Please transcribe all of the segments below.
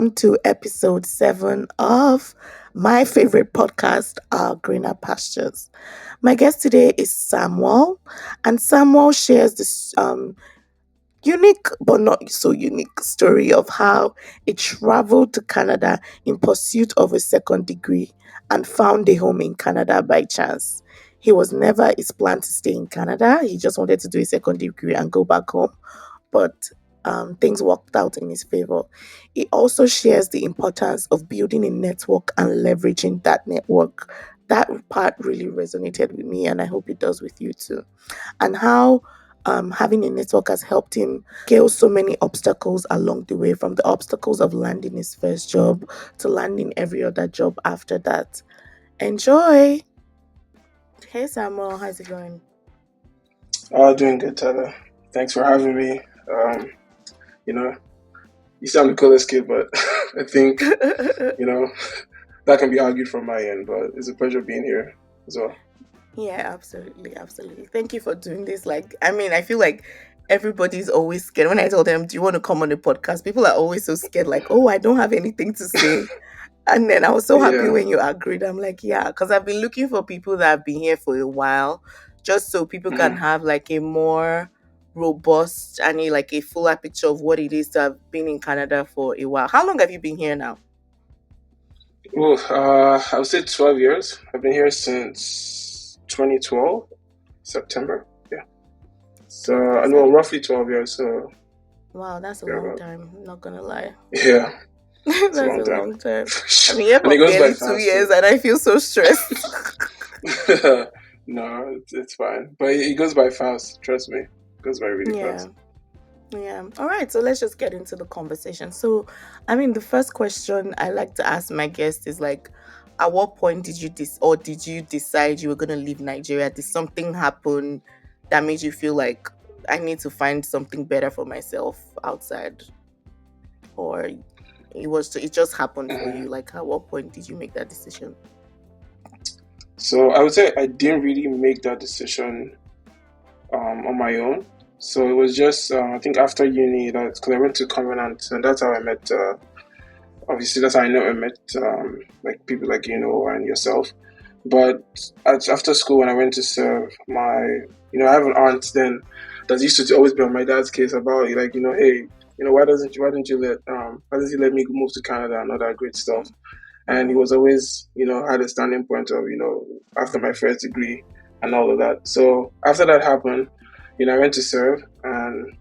welcome to episode 7 of my favorite podcast, Our Greener Pastures. My guest today is Samuel, and Samuel shares this unique but not so unique story of how he traveled to Canada in pursuit of a second degree and found a home in Canada by chance. He was never his plan to stay in Canada. He just wanted to do a second degree and go back home, but things worked out in his favor. He also shares the importance of building a network and leveraging that network. That part really resonated with me, and I hope it does with you too. And how having a network has helped him scale so many obstacles along the way, from the obstacles of landing his first job to landing every other job after that. Enjoy! Hey Samuel, how's it going? Doing good, Tyler. Thanks for having me. You know, you sound the coolest kid, but I think, that can be argued from my end, but it's a pleasure being here as well. Yeah, absolutely, absolutely. Thank you for doing this. I feel like everybody's always scared. When I tell them, do you want to come on the podcast? People are always so scared, like, oh, I don't have anything to say. And then I was so happy Yeah. when you agreed. I'm like, yeah, because I've been looking for people that have been here for a while, just so people can Mhm. have like a more robust and a fuller picture of what it is to have been in Canada for a while. How long have you been here now? Well, I would say 12 years. I've been here since 2012, September. Yeah. So, roughly 12 years. So, Wow, that's a yeah, long time. I'm not gonna lie. yeah, it's a That's a long time. long time. I've been here And for it goes by barely 2 fast years too. and I feel so stressed. No, it's fine. But it goes by fast. Trust me. It goes by really Yeah. fast. Yeah. All right. So let's just get into the conversation. So, the first question I like to ask my guests is like, at what point did you did you decide you were going to leave Nigeria? Did something happen that made you feel like I need to find something better for myself outside, or it just happened for Mhm. you? Like, at what point did you make that decision? So I would say I didn't really make that decision on my own. So it was just I think after uni that because I went to Covenant and that's how I met. Obviously, that's how I know I met like people like and yourself. But after school when I went to serve, I have an aunt then that used to always be on my dad's case about like hey why doesn't he let me move to Canada and all that great stuff. And he Mm-hmm. was always, had a standing point of, after my first degree and all of that. So after that happened, I went to serve and,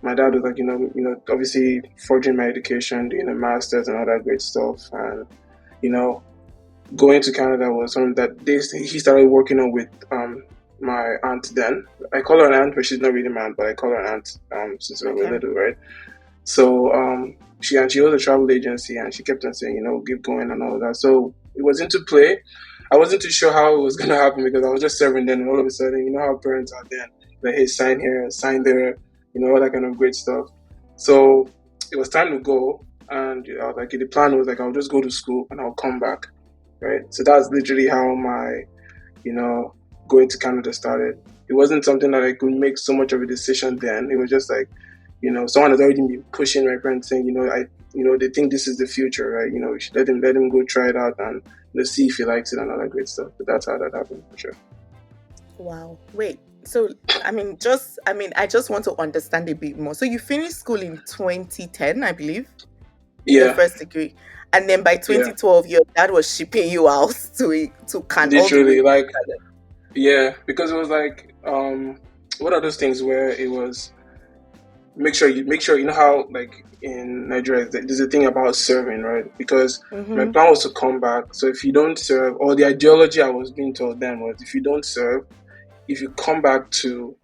my dad was like, obviously forging my education, doing a master's and all that great stuff. And, you know, going to Canada was something that he started working on with my aunt then. I call her an aunt, but she's not really my aunt, but I call her an aunt since we were Okay. little, right? So she owns a travel agency and she kept on saying, keep going and all of that. So it was into play. I wasn't too sure how it was gonna happen because I was just serving then and all of a sudden, how parents are then. Like, hey, sign here, sign there, all that kind of great stuff. So it was time to go and I was like, the plan was like I'll just go to school and I'll come back. Right. So that's literally how my, going to Canada started. It wasn't something that I could make so much of a decision then. It was just like, someone has already been pushing my parents saying, they think this is the future, right? We should let him go try it out and see if he likes it and all that great stuff. But that's how that happened for sure. Wow. Wait. So, I just want to understand a bit more. So you finished school in 2010, I believe, your Yeah, first degree. And then by yeah. 2012, your dad was shipping you out all the way Literally, to like, Canada. yeah, because it was like, what are those things where it was make sure you know how like in Nigeria there's a thing about serving, right? Because my Mm-hmm. plan was to come back. So if you don't serve, or the ideology I was being told then was if you don't serve, if you come back to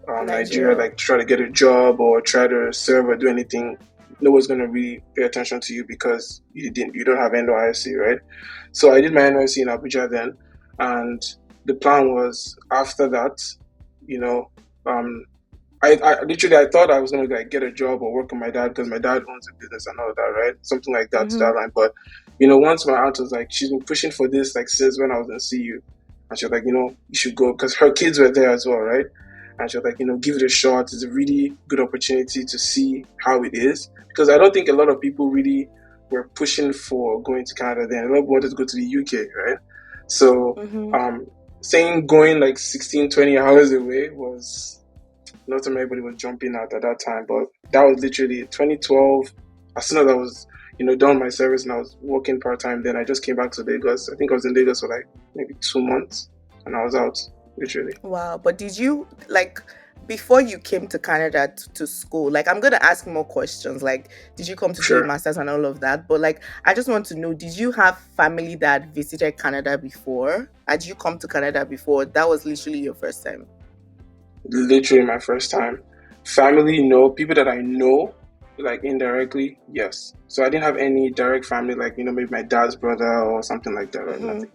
Nigeria, Nigeria. like try to get a job or try to serve or do anything, no one's gonna really pay attention to you because you don't have NYSC, right? So I did my NYSC in Abuja then, and the plan was after that, you know, um, I literally I thought I was gonna like get a job or work with my dad because my dad owns a business and all of that, right? Something like that to Mm-hmm. that line. But once my aunt was like, she's been pushing for this like since when I was in CU, and she was like, you should go because her kids were there as well, right? and she was like, give it a shot. It's a really good opportunity to see how it is, because I don't think a lot of people really were pushing for going to Canada then. A lot of people wanted to go to the UK, right? So Mm-hmm. um, saying going like 16, 20 hours away was not something everybody was jumping at that time. But that was literally 2012. As soon as I was, done my service and I was working part time, then I just came back to Lagos. I think I was in Lagos for like maybe 2 months, and I was out literally. Wow. But did you like before you came to Canada to school? Like, I'm gonna ask more questions. Like, did you come to do a Sure. master's and all of that? But like, I just want to know: did you have family that visited Canada before? Had you come to Canada before? That was literally your first time. Literally my first time. Family, no. People that I know, like indirectly, yes. So I didn't have any direct family, like maybe my dad's brother or something like that, or Mm-hmm. nothing.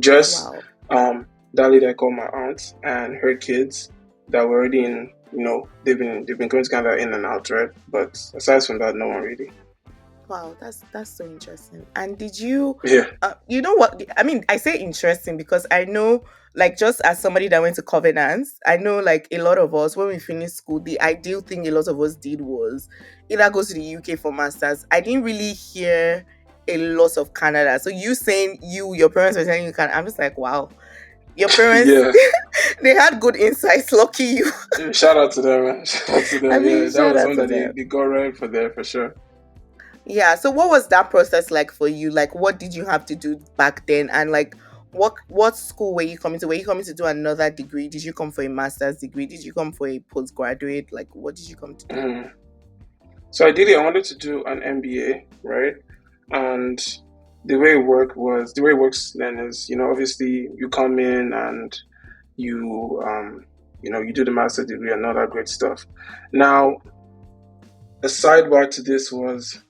Just Wow. that lady I call my aunt and her kids that were already in. They've been going to Canada in and out, right? But aside from that, no one really. Wow, that's so interesting. And did you, Yeah. you know what? I mean, I say interesting because I know, like, just as somebody that went to Covenants, I know, like, a lot of us when we finished school, the ideal thing a lot of us did was either go to the UK for masters. I didn't really hear a lot of Canada. So you saying your parents were telling you Canada, I'm just like, wow, your parents, Yeah. they had good insights. Lucky you. Yeah, shout out to them, man. Shout out to I them. mean, Yeah, that shout was out something to that they, them. they got right for there for sure. Yeah. So what was that process like for you? Like what did you have to do back then? And like what school were you coming to? Were you coming to do another degree? Did you come for a master's degree? Did you come for a postgraduate? Like what did you come to do? Mm. So ideally, I wanted to do an MBA, right? And the way it works then is, obviously you come in and you do the master degree and all that great stuff. Now, a sidebar to this was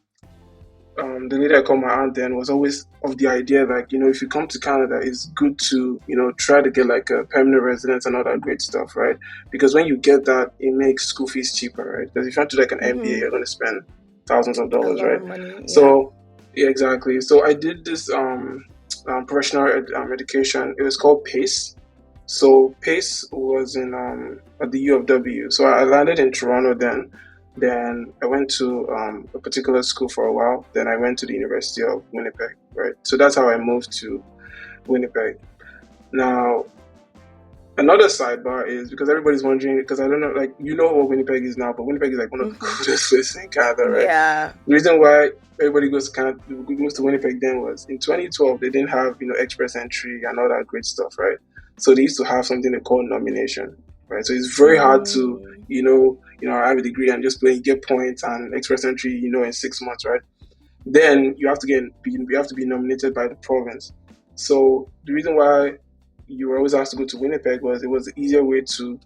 the lady I called my aunt then was always of the idea that if you come to Canada, it's good to try to get like a permanent residence and all that great stuff, right? Because when you get that, it makes school fees cheaper, right? Because if you want to do like an MBA, Mm-hmm. you're going to spend thousands of A dollars, lot right? of money. Yeah. So yeah, exactly. So I did this professional education. It was called PACE. So PACE was in at the U of W. So I landed in Toronto then. Then I went to a particular school for a while. Then I went to the University of Winnipeg, right? So that's how I moved to Winnipeg. Now, another sidebar is because everybody's wondering, because I don't know, like, what Winnipeg is now, but Winnipeg is like one of the Mm-hmm. coolest places in Canada, right? Yeah. The reason why everybody goes to Winnipeg then was in 2012 they didn't have express entry and all that great stuff, right? So they used to have something they call nomination, right? So it's very hard to Mm, have a degree and just play get points and express entry in 6 months, right? Then you have to be nominated by the province. So the reason why you were always asked to go to Winnipeg was it was the easier way to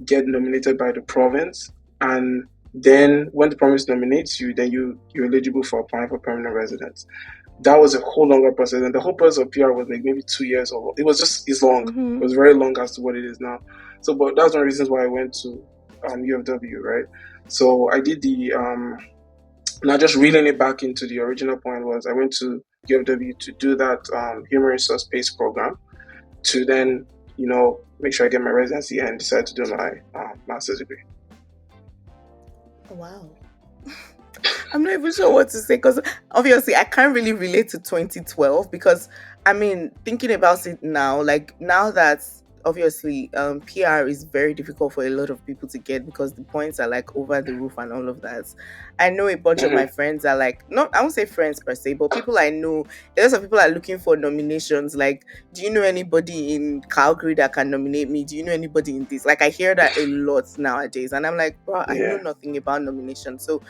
get nominated by the province, and then when the province nominates you, then you're eligible for applying for permanent residence. That was a whole longer process, and the whole process of PR was like maybe 2 years, or it was just it's long. It mm-hmm. was very long as to what it is now. So, but that's one of the reasons why I went to U of W, right? So I did the now just reeling it back into the original point was I went to U of W to do that human resource based program to then make sure I get my residency and decide to do my master's degree. Wow. I'm not even sure what to say because obviously I can't really relate to 2012 because I mean, thinking about it now, like now that obviously PR is very difficult for a lot of people to get because the points are like over the roof and all of that. I know a bunch of my Mm-hmm. friends are like, not, I won't say friends per se, but people I know, lots of people are looking for nominations. Like, do you know anybody in Calgary that can nominate me? Do you know anybody in this? Like, I hear that a lot nowadays. And I'm like, bro, I know Yeah, nothing about nominations. So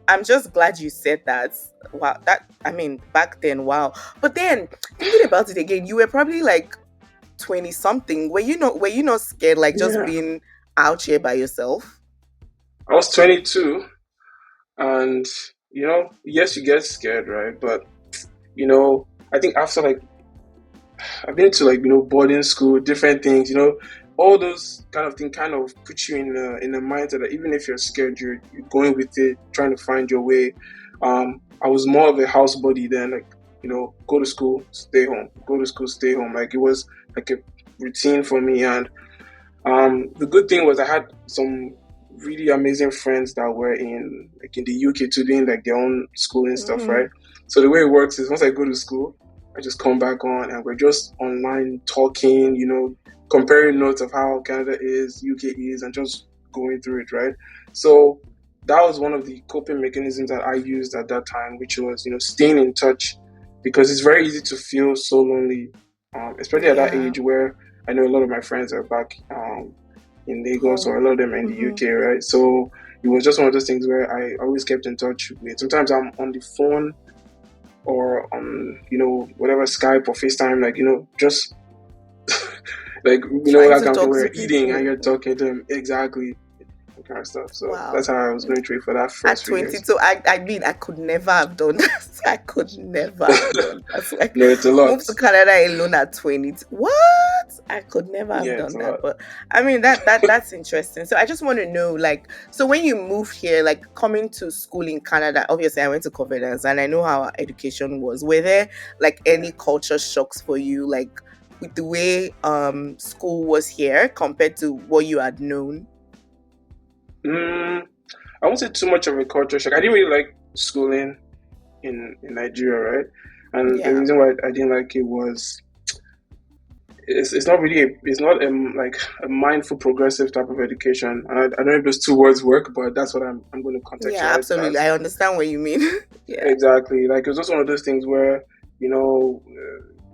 I'm just glad you said that. Wow, that I mean, back then, wow. But then thinking about it again, you were probably like 20 something. Were you not scared, like just yeah. being out here by yourself? I was 22, and yes, you get scared, right? But I think after like I've been to like boarding school, different things, all those kind of things kind of put you in a mindset that even if you're scared, you're going with it, trying to find your way. I was more of a house buddy then, like go to school, stay home, go to school, stay home. Like it was like a routine for me, and The good thing was I had some really amazing friends that were in the UK too, doing like their own schooling stuff, Mm-hmm. right? So the way it works is once I go to school, I just come back on and we're just online talking, comparing notes of how Canada is, UK is, and just going through it, right? So that was one of the coping mechanisms that I used at that time, which was, staying in touch because it's very easy to feel so lonely, especially at that Yeah. age where I know a lot of my friends are back in Lagos, or Home. a lot of them are in the Mm-hmm. UK, right? So it was just one of those things where I always kept in touch with. Sometimes I'm on the phone or on, whatever Skype or FaceTime, like, just like, Trying that to kind of thing talk where to you're eating and people. you're talking to them. Exactly. That kind of stuff. So that's Wow. how I was going through it for that At first few years. 22, I mean, I could never have done that. I could never have done that. So, like, No, it's a lot. move to Canada alone at 20. What? I could never have Yeah, it's done a that. lot. But I mean, that's interesting. So I just want to know, like, so when you moved here, like coming to school in Canada, obviously I went to Covenants and I know how our education was. Were there like Yeah. any culture shocks for you, like with the way school was here compared to what you had known? Mm, I won't say too much of a culture shock. I didn't really like schooling in Nigeria, right? And the Yeah. reason why I didn't like it was it's not really it's not like a mindful progressive type of education. And I don't know if those two words work, but that's what I'm going to Yeah, contextualize it absolutely. as. I understand what you mean. Yeah. Exactly. Like it was just one of those things where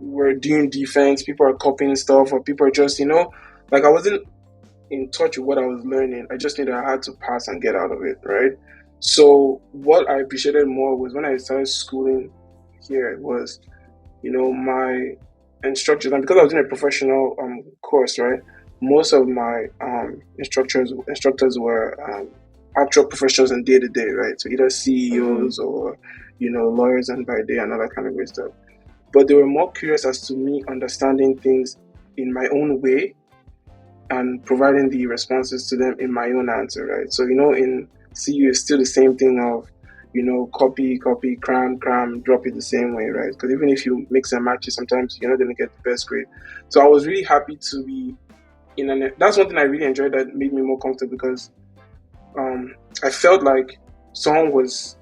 we're doing defense, people are copying stuff, or people are just like I wasn't in touch with what I was learning. I just knew that I had to pass and get out of it, right? So what I appreciated more was when I started schooling here was, my instructors, and because I was in a professional course, right? Most of my instructors were actual professionals in day to day, right? So either Mm-hmm. CEOs or lawyers and by day and all that kind of good stuff. But they were more curious as to me understanding things in my own way and providing the responses to them in my own answer, right? So, in CU, it's still the same thing of, copy, copy, cram, cram, drop it the same way, right? Because even if you mix and match it, sometimes you're not going to get the best grade. So I was really happy to be that's one thing I really enjoyed that made me more comfortable because um, I felt like someone was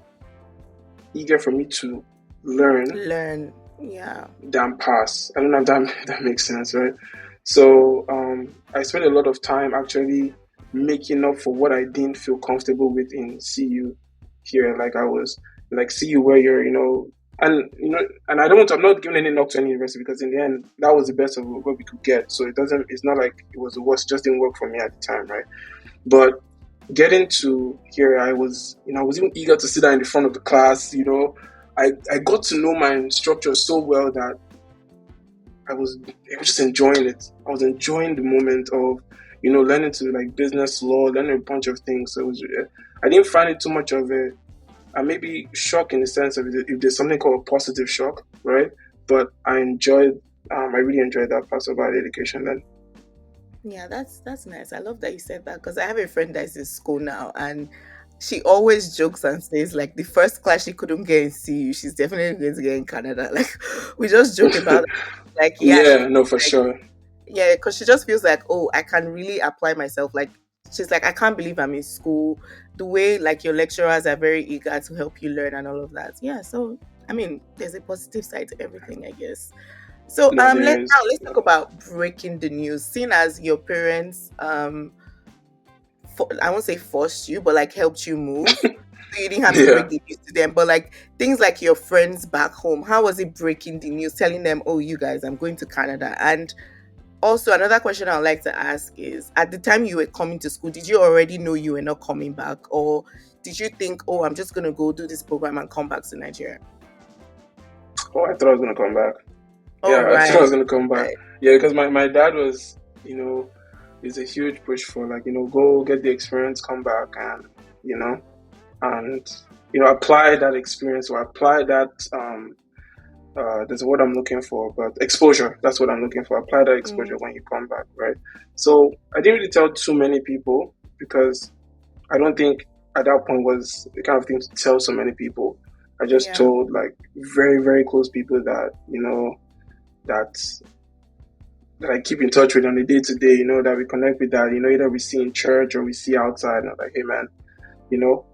eager for me to learn Learn. Yeah. than pass. I don't know if that makes sense, right? So I spent a lot of time actually making up for what I didn't feel comfortable with in CU here. Like I was like CU where you're, and I don't. I'm not giving any knock to any university because in the end that was the best of what we could get. So it doesn't. It's not like it was the worst. It just didn't work for me at the time, right? But getting to here, I was even eager to sit down in the front of the class. I got to know my instructor so well that I was just enjoying it. I was enjoying the moment of, learning to like business law, learning a bunch of things. So I didn't find it too much of a maybe shock in the sense of if there's something called a positive shock, right? But I really enjoyed that part about education then. Yeah, that's nice. I love that you said that because I have a friend that's in school now and she always jokes and says like the first class she couldn't get in CU, she's definitely going to get in Canada. Like we just joke about it. Like yeah, she's Yeah, no, for like sure. yeah, because she just feels like, oh, I can really apply myself. Like she's like, I can't believe I'm in school. The way like your lecturers are very eager to help you learn and all of that. Yeah, so I mean, there's a positive side to everything, I guess. So No, there is. let's talk about breaking the news. Seeing as your parents I won't say forced you, but like helped you move. So you didn't have to Yeah. break the news to them. But like things like your friends back home, how was it breaking the news, telling them, oh, you guys, I'm going to Canada? And also, another question I'd like to ask is at the time you were coming to school, did you already know you were not coming back? Or did you think, oh, I'm just going to go do this program and come back to Nigeria? Oh, I thought I was gonna come back. All Yeah, I thought I was right. gonna come back. Right. Yeah, because my dad was, it's a huge push for like, go get the experience, come back you know, and apply that experience or apply that there's a word I'm looking for, but exposure. That's what I'm looking for. Apply that exposure Mm, when you come back, right? So I didn't really tell too many people because I don't think at that point was the kind of thing to tell so many people. I just yeah. told like very, very close people that, that that I keep in touch with on a day to day, that we connect with that, either we see in church or we see outside. And I'm like, hey man, you know,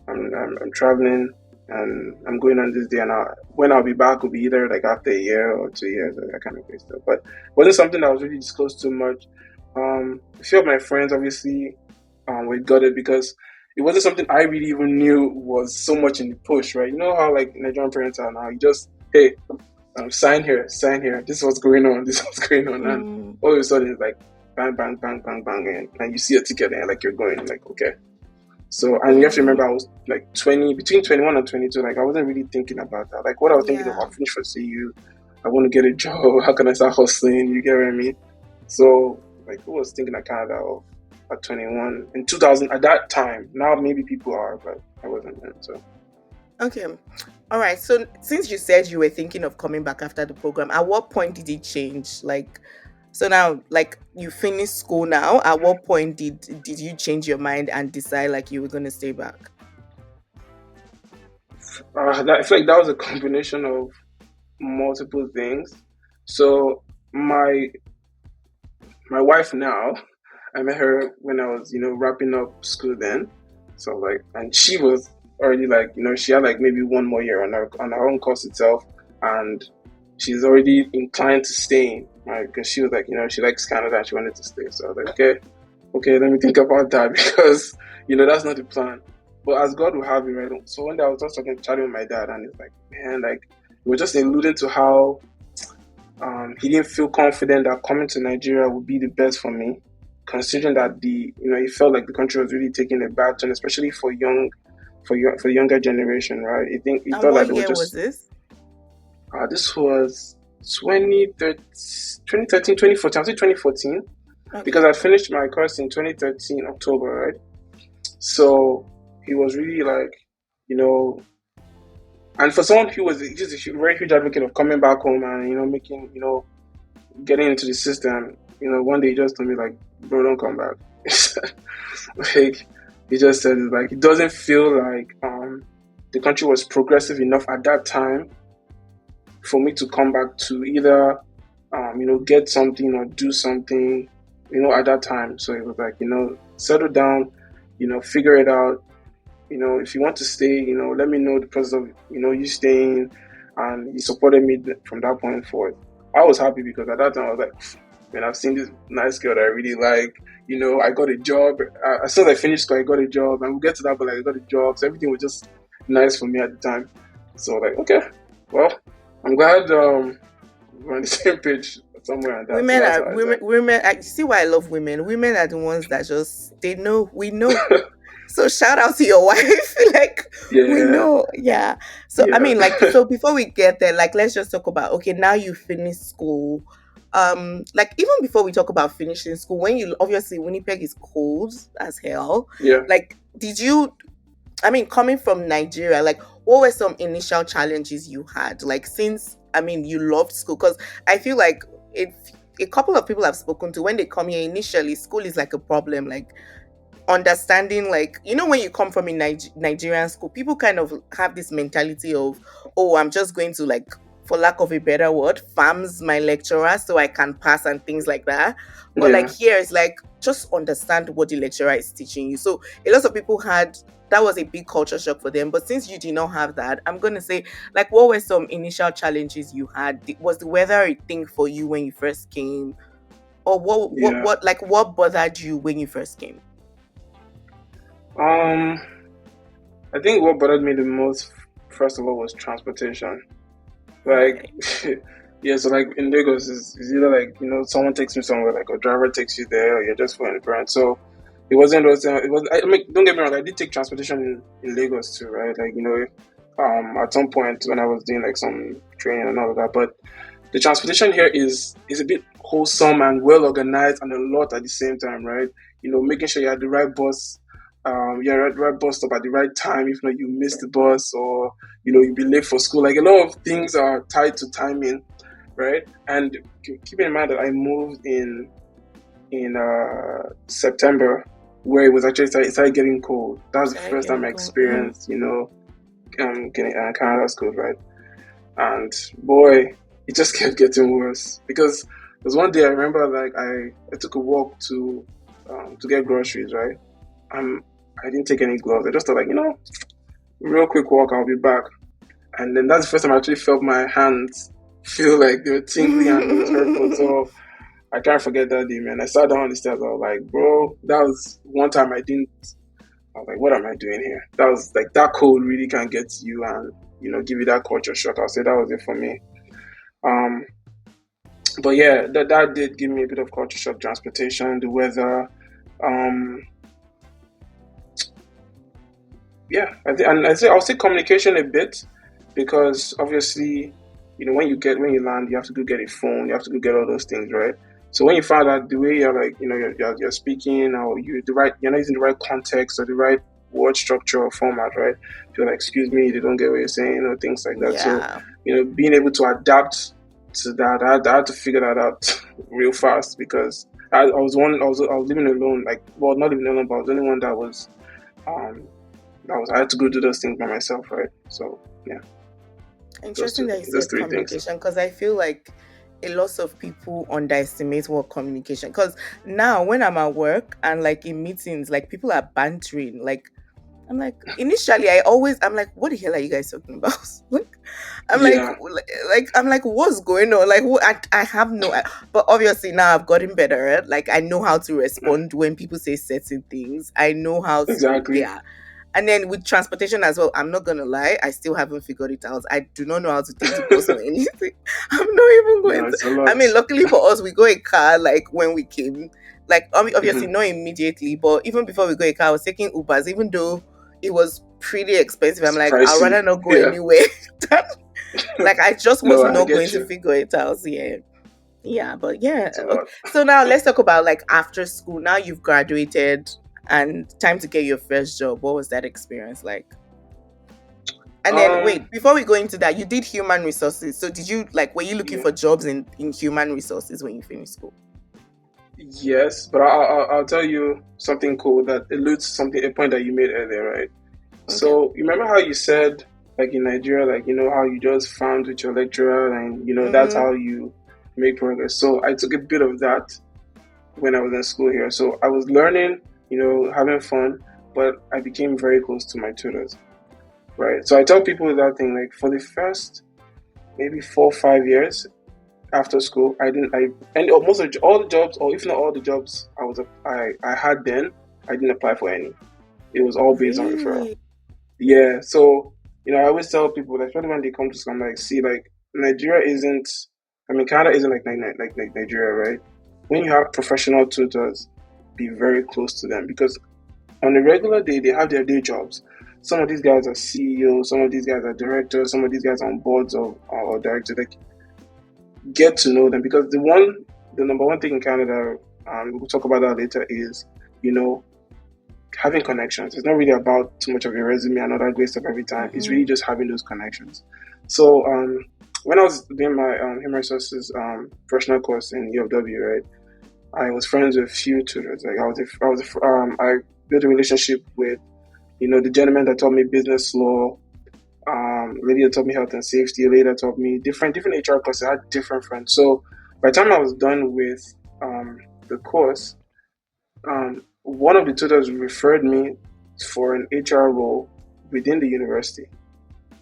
I'm traveling and I'm going on this day, and when I'll be back will be either like after a year or 2 years or that kind of stuff. But it wasn't something that was really disclosed too much. A few of my friends obviously we got it because it wasn't something I really even knew was so much in the push, right? You know how like Nigerian parents are now. You just, hey, sign here, sign here. This is what's going on. This is what's going on, and Mm, all of a sudden it's like bang, bang, bang, bang, bang, and you see a ticket and like you're going, like okay. So, and you have to remember, mm, I was like 20, between 21 and 22. Like, I wasn't really thinking about that. Like, what I was thinking of, yeah. I'll finish for CU. I want to get a job. How can I start hustling? You get what I mean? So, like, who was thinking of Canada at 21 in 2000 at that time? Now maybe people are, but I wasn't then. So, Okay. All right. So since you said you were thinking of coming back after the program, at what point did it change? Like, so now, like you finished school now. At what point did you change your mind and decide like you were gonna stay back? I feel like that was a combination of multiple things. So, my my wife now, I met her when I was, wrapping up school then. So like, and she was already like, she had like maybe one more year on her own course itself, and she's already inclined to staying, right? Because she was like, she likes Canada and she wanted to stay. So I was like, okay, okay, let me think about that because that's not the plan. But as God will have it, right? So one day I was just chatting with my dad, and he's like, man, like we were just alluding to how he didn't feel confident that coming to Nigeria would be the best for me, considering that he felt like the country was really taking a bad turn, especially for the younger generation, right? He And thought what that they were year was just this? this was 2013, 2014. I say 2014 because Okay. I finished my course in 2013 October, right? So he was really like, you know, and for someone who was just a very huge advocate of coming back home and making getting into the system, one day he just told me like, bro, don't come back. Like he just said like it doesn't feel like the country was progressive enough at that time for me to come back to either get something or do something, at that time. So it was like, settle down, figure it out. If you want to stay, let me know the process of, you staying, and he supported me from that point forward. I was happy because at that time I was like, man, I've seen this nice girl that I really like. I got a job. As soon as I finished school, I got a job, and we'll get to that, but like I got a job, so everything was just nice for me at the time. So like, okay, well, I'm glad we're on the same page somewhere on that. So Women that's are how I women. said. Women. I see why I love women. Women are the ones that just they know. We know. So shout out to your wife. Like we Yeah, know. Yeah. So I mean, like, yeah, so before we get there, like let's just talk about okay, now you finished school. Like even before we talk about finishing school, when you obviously Winnipeg is cold as hell. yeah, Like, did you I mean, coming from Nigeria, like, what were some initial challenges you had? Like, since I mean, you loved school, because I feel like if a couple of people I've spoken to when they come here initially, school is like a problem. Like, understanding like when you come from a Nigerian school, people kind of have this mentality of, oh, I'm just going to like, for lack of a better word, farms my lecturer so I can pass and things like that. But like yeah, here it's like just understand what the lecturer is teaching you. So a lot of people had that was a big culture shock for them. But since you did not have that, I'm gonna say, like, what were some initial challenges you had? Was the weather a thing for you when you first came? Or yeah. what bothered you when you first came? Um, I think what bothered me the most, first of all, was transportation. Like, Okay. yeah, so like in Lagos, is either like someone takes me somewhere, like a driver takes you there, or you're just flying parent. So it wasn't those. It was. I mean, don't get me wrong. I did take transportation in Lagos too, right? Like at some point when I was doing like some training and all of that. But the transportation here is a bit wholesome and well organized and a lot at the same time, right? Making sure you're at the right bus, you're at the right bus stop at the right time. If not, you miss the bus or you'll be late for school. Like a lot of things are tied to timing, right? And keeping in mind that I moved in September, where it was actually it started getting cold. That was the Sorry, first time getting I cold. Mm. experienced, getting Canada's cold, right? And boy, it just kept getting worse because Because one day I remember like I took a walk to get groceries, right? Um, I didn't take any gloves. I just thought like, real quick walk, I'll be back. And then that's the first time I actually felt my hands feel like they were tingly and it was hurtful. So I can't forget that day, man. I sat down on the steps. I was like, bro, that was one time I didn't. I was like, what am I doing here? That was like that cold really can get to you and give you that culture shock. I'll say that was it for me. Um, but yeah, that did give me a bit of culture shock. Transportation, the weather. Um, yeah, and I'll say communication a bit because obviously, when you land, you have to go get a phone, you have to go get all those things, right? So when you find out the way you're like, you're speaking or you're not using the right context or the right word structure or format, right? You're like, excuse me, they don't get what you're saying or things like that. So, Yeah. being able to adapt to that, I had to figure that out real fast because I was living alone, like, well, not living alone, but I was the only one um, I had to go do those things by myself, right? So yeah, Interesting that you those said three things. communication because I feel like a lot of people underestimate what communication. Because now when I'm at work and like in meetings, like people are bantering. Like I'm like initially I'm like, what the hell are you guys talking about? Like Yeah, I'm like, what's going on? Like what I have no. But obviously now I've gotten better. Right? Like I know how to respond when people say certain things. I know how to exactly. yeah. And then with transportation as well, I'm not gonna lie, I still haven't figured it out. I do not know how to take the bus or anything. I'm not even No, going to. it's a I lot. mean, luckily for us, we go in car like when we came. Like obviously Mhm. not immediately, but even before we go in car, I was taking Ubers, even though it was pretty expensive. I'm It's like, I'd pricey. rather not go Yeah. anywhere. Like I just was No, I not going get to you. figure it out. Yeah. Yeah, but yeah. It's a Okay. lot. So now let's talk about like after school. Now you've graduated and time to get your first job. What was that experience like? And then Um, wait, before we go into that, you did human resources. So did you like were you looking yeah. for jobs in human resources when you finished school? Yes, but I'll tell you something cool that alludes to a point that you made earlier, right? Okay. So you remember how you said, like in Nigeria, like how you just found with your lecturer, and that's Mm-hmm. how you make progress. So I took a bit of that when I was in school here. So I was learning, having fun, but I became very close to my tutors, right? So I tell people that thing like for the first maybe 4 or 5 years after school, I didn't, I, and most of all the jobs, or if not all the jobs I had then, I didn't apply for any. It was all based on referral. Really? Yeah. So, I always tell people, like, especially when they come to school, I'm like, see, like, Nigeria isn't, I mean, Canada isn't like Nigeria, right? When you have professional tutors, be very close to them because on a regular day, they have their day jobs. Some of these guys are CEOs, some of these guys are directors, some of these guys are on boards or directors. Like, get to know them because the number one thing in Canada, we'll talk about that later, is, you know, having connections. It's not really about too much of your resume and all that great stuff every time. It's Mm-hmm. really just having those connections. So when I was doing my human resources professional course in UFW, right, I was friends with a few tutors. Like I built a relationship with the gentleman that taught me business law, lady that taught me health and safety, a lady that taught me different HR courses. I had different friends. So by the time I was done with the course, one of the tutors referred me for an HR role within the university.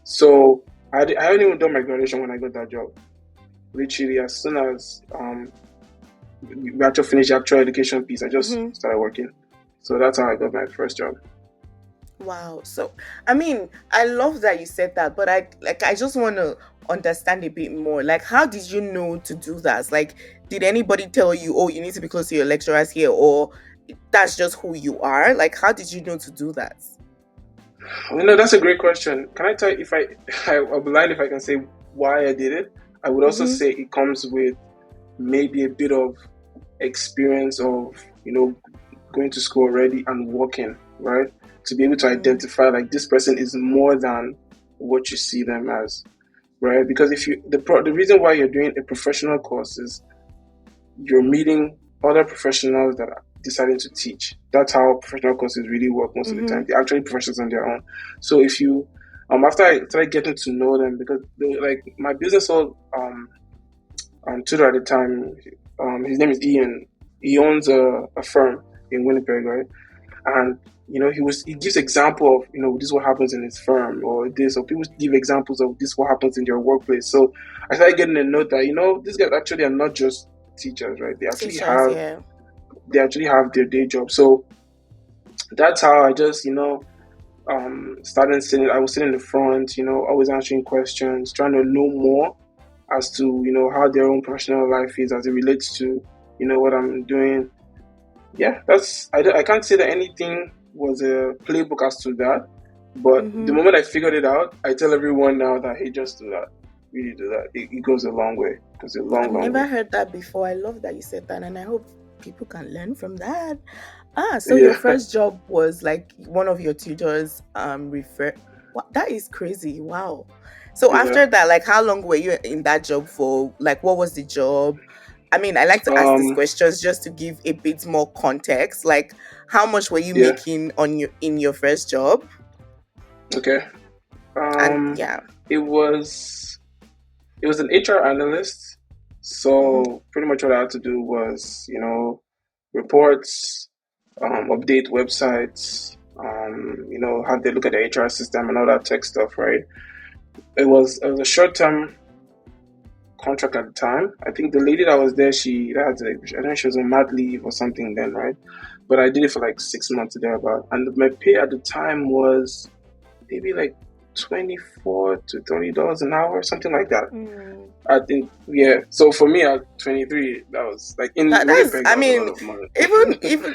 So I hadn't even done my graduation when I got that job. Literally, as soon as we actually finished the actual education piece, I just Mm-hmm. started working. So that's how I got my first job. Wow. So, I mean, I love that you said that, but I just want to understand a bit more. Like, how did you know to do that? Like, did anybody tell you, oh, you need to be close to your lecturers here, or that's just who you are? Like, how did you know to do that? That's a great question. Can I tell you if I'll be lying if I can say why I did it? I would also Mm-hmm. say it comes with maybe a bit of experience of, going to school already and working, right? To be able to Mm-hmm. identify like this person is more than what you see them as, right? Because if you the reason why you're doing a professional course is you're meeting other professionals that are deciding to teach. That's how professional courses really work most of the Mm-hmm. time. They're actually professionals on their own. So if you after I started getting to know them because like my business all tutor at the time, His name is Ian. He owns a firm in Winnipeg, right? And he gives example of this is what happens in his firm or this, or people give examples of this what happens in your workplace. So I started getting a note that these guys actually are not just teachers, right? Teachers, yeah. They actually have their day job. So that's how I just started sitting. I was sitting in the front, always answering questions, trying to know more as to how their own professional life is as it relates to what I'm doing. Yeah, I can't say that anything was a playbook as to that, but the moment I figured it out, I tell everyone now that hey, just do that, really do that. It goes a long way. It goes a I've long never way. heard that before. I love that you said that, and I hope people can learn from that. So your Yeah, first job was like one of your tutors refer. That is crazy. Wow. So yeah. after that, like how long were you in that job for? Like what was the job? I mean, I like to ask these Um, questions just to give a bit more context. Like how much were you yeah. making on your in your first job? Okay. And Um, yeah. it was an HR analyst. Mm-hmm. So pretty much what I had to do was, reports, update websites, have they look at the HR system and all that tech stuff, right? It was a short term contract at the time. I think the lady that was there, I think she was on mat leave or something then, right? But I did it for like 6 months thereabout, and my pay at the time was maybe like $24 to $30 an hour, something like that. Mm. I think, yeah. So for me at 23, that was like in That's Winnipeg, I that was a mean, lot of money.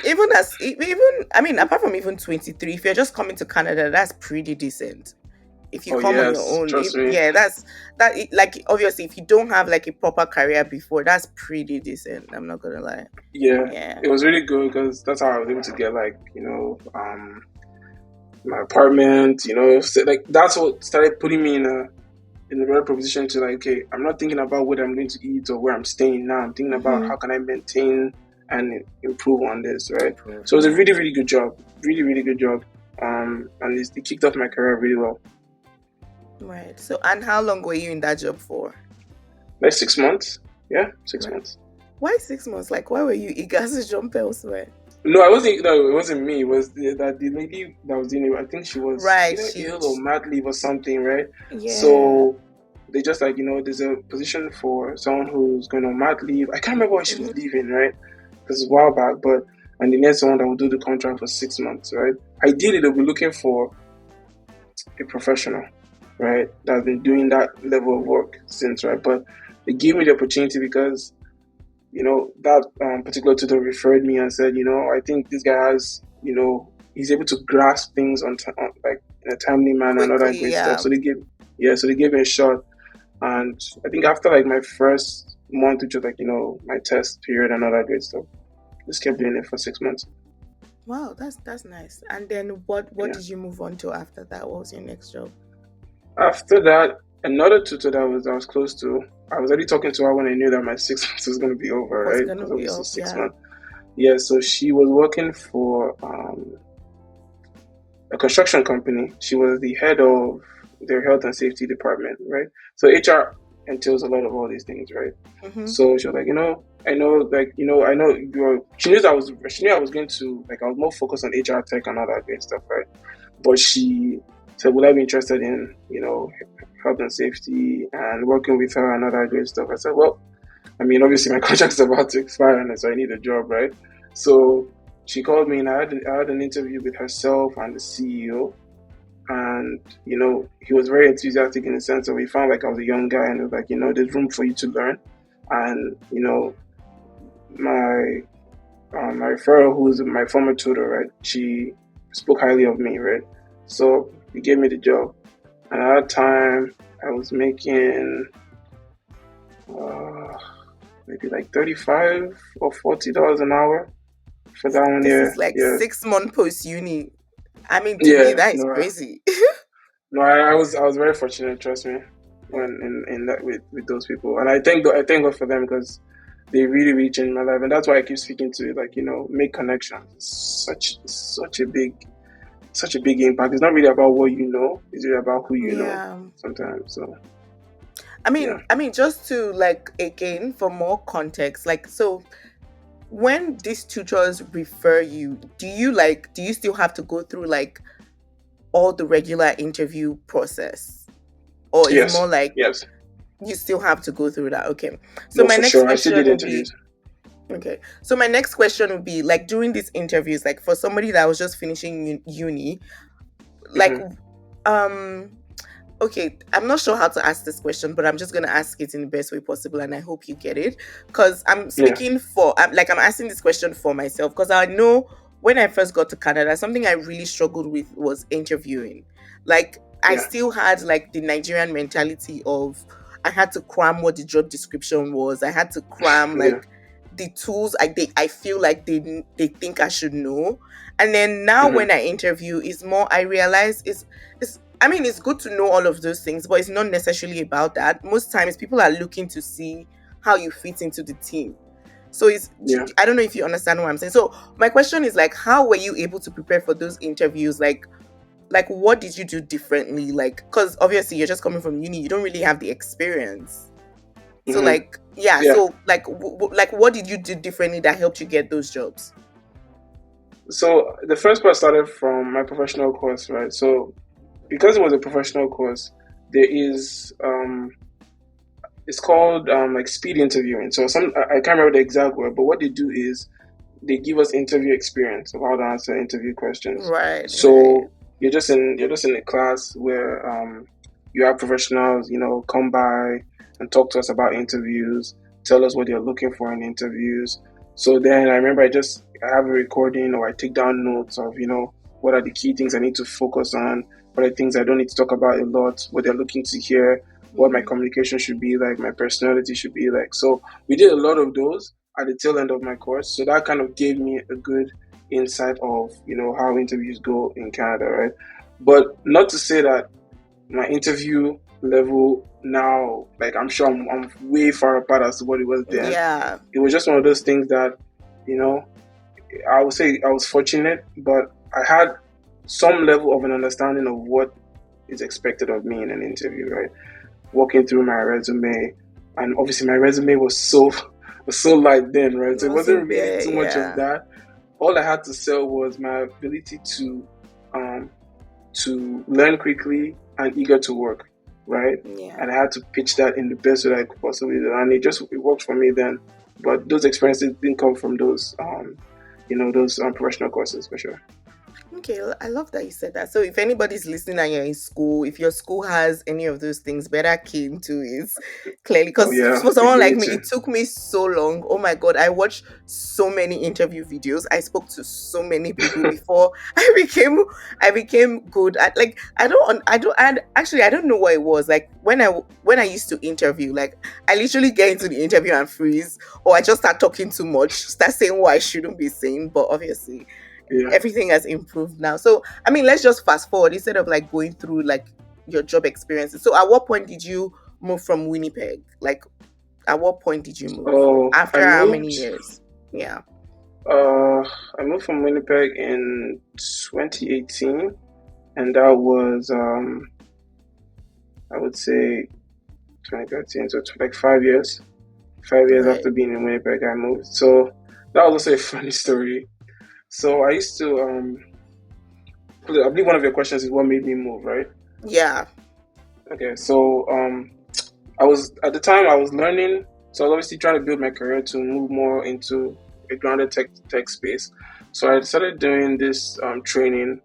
even as even I mean, apart from even 23, if you're just coming to Canada, that's pretty decent. If you Oh come on your yes, own, trust me. yeah, like obviously if you don't have like a proper career before, that's pretty decent. I'm not gonna lie. Yeah, Yeah. it was really good because that's how I was able to get like my apartment. So, like that's what started putting me in the right proposition to like, okay, I'm not thinking about what I'm going to eat or where I'm staying now. I'm thinking about Mm-hmm. how can I maintain and improve on this, right? Improve, So it was a yeah. really, really good job, really, really good job. And it kicked off my career really well. Right. So, and how long were you in that job for? Like 6 months, yeah, six Right. months. Why 6 months? Like, why were you eager to jump elsewhere? No, I wasn't. No, it wasn't me. It was the lady that was doing it. I think she was Right. either ill or mat leave or something, right? Yeah. So they just like there's a position for someone who's going on mat leave. I can't remember when she was Mm-hmm. leaving, right? Because it's a while back, but and they need someone that will do the contract for 6 months, right? Ideally, they'll be looking for a professional, right? That's been doing that level of work since, right? But they gave me the opportunity because that particular tutor referred me and said, I think this guy has, he's able to grasp things on like in a timely manner and all that Quickly, great stuff. yeah. So they gave me a shot, and I think after like my first month, which was like my test period and all that great stuff, just kept doing it for 6 months. Wow, that's nice. And then what Yeah. did you move on to after that? What was your next job? After that, another tutor that I was close to, I was already talking to her when I knew that my 6 months was going to be over, Was right? gonna Because be obviously up, six yeah. months. Yeah, so she was working for a construction company. She was the head of their health and safety department, right? So HR entails a lot of all these things, right? Mm-hmm. So she was like, I know, like, I know you're. She knew I was going to, like, I was more focused on HR tech and all that great stuff, right? But she said, would I be interested in, health and safety and working with her and all that great stuff? I said, well, I mean, obviously my contract is about to expire, and so I need a job, right? So she called me, and I had an interview with herself and the CEO, and he was very enthusiastic in the sense of he found like I was a young guy, and it was like there's room for you to learn, and my my referral, who's my former tutor, right? She spoke highly of me, right? So he gave me the job, and at that time I was making. Uh, Maybe like 35 or $40 an hour for that one. This Yeah, is like yeah, 6 month post uni. I mean, to me, yeah. that is No, crazy. no. I was very fortunate. Trust me, when in that with those people, and I thank God for them because they really really changed my life, and that's why I keep speaking to it. Like make connections. Such a big impact. It's not really about what you know. It's really about who you know. Yeah. Sometimes. So Yeah. I mean, just to like again for more context, like so when these tutors refer you, do you still have to go through like all the regular interview process? Or is it Yes. more like Yes. you still have to go through that? Okay. So No, my for next sure. I still did question will be interviews. okay. So my next question would be like during these interviews, like for somebody that was just finishing uni, like Hmm. um okay, I'm not sure how to ask this question, but I'm just gonna ask it in the best way possible, and I hope you get it. Because Yeah. I'm asking this question for myself. Because I know when I first got to Canada, something I really struggled with was interviewing. Like I Yeah. still had like the Nigerian mentality of I had to cram what the job description was. I had to cram Yeah. like the tools I feel like they think I should know. And then now Hmm. when I interview, is more I realize is I mean, it's good to know all of those things, but it's not necessarily about that. Most times, people are looking to see how you fit into the team. So Yeah. I don't know if you understand what I'm saying. So my question is like, how were you able to prepare for those interviews? Like what did you do differently? Like, because obviously you're just coming from uni, you don't really have the experience. So Hmm. like, yeah. Yeah. So like, like, what did you do differently that helped you get those jobs? So the first part started from my professional course, right? So because it was a professional course, there is it's called like speed interviewing. So I can't remember the exact word, but what they do is they give us interview experience of how to answer interview questions. Right. Right. So you're just in a class where you have professionals, come by and talk to us about interviews, tell us what they're looking for in interviews. So then I remember I have a recording or I take down notes of what are the key things I need to focus on, what are the things I don't need to talk about a lot, what they're looking to hear, what my Mm-hmm. communication should be like, my personality should be like. So we did a lot of those at the tail end of my course. So that kind of gave me a good insight of, how interviews go in Canada, right? But not to say that my interview level now, like I'm way far apart as to what it was then. Yeah. It was just one of those things that, you know, I would say I was fortunate, but I had some level of an understanding of what is expected of me in an interview, right? Walking through my resume, and obviously my resume was so was so light then, right? It So it wasn't wasn't really there. too much of Yeah. that. All I had to sell was my ability um to learn quickly and eager to work, right? Yeah. And I had to pitch that in the best way that I could possibly do, and it worked for me then. But those experiences didn't come from those professional courses for sure. Okay, well, I love that you said that. So, if anybody's listening and you're in school, if your school has any of those things, better key into it clearly. Oh Because yeah, for we someone do like need me, to. it took me so long. Oh my God, I watched so many interview videos. I spoke to so many people before I became good at like I don't know what it was like when I used to interview. Like I literally get into the interview and freeze, or I just start talking too much, start saying what I shouldn't be saying. But obviously Yeah. everything has improved now. So, I mean, let's just fast forward instead of like going through like your job experiences. So, at what point did you move from Winnipeg? Like, at what point did you move? Oh, After how many years? Yeah. Uh, I moved from Winnipeg in 2018, and that was I would say 2013, so it's like 5 years. 5 years Right. after being in Winnipeg, I moved. So that was also a funny story. So I used to I believe one of your questions is what made me move, right? Yeah. Okay, so I was at the time I was learning, so I was obviously trying to build my career to move more into a grounded tech space. So I started doing this training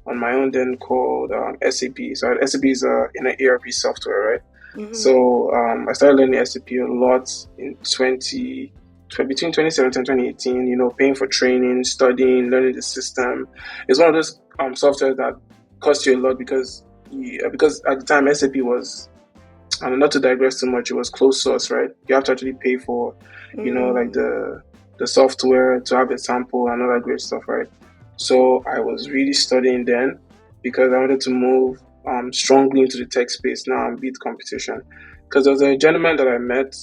on my own then called SAP. So SAP is in an ERP software, right? Mm-hmm. So I started learning SAP a lot in between 2017 and 2018. Paying for training, studying, learning the system. It's one of those software that costs you a lot because at the time SAP was, and not to digress too much, it was closed source, right? You have to actually pay for, like Mm. the software to have a sample and all that great stuff, right? So I was really studying then because I wanted to move strongly into the tech space now and beat competition. Because there was a gentleman that I met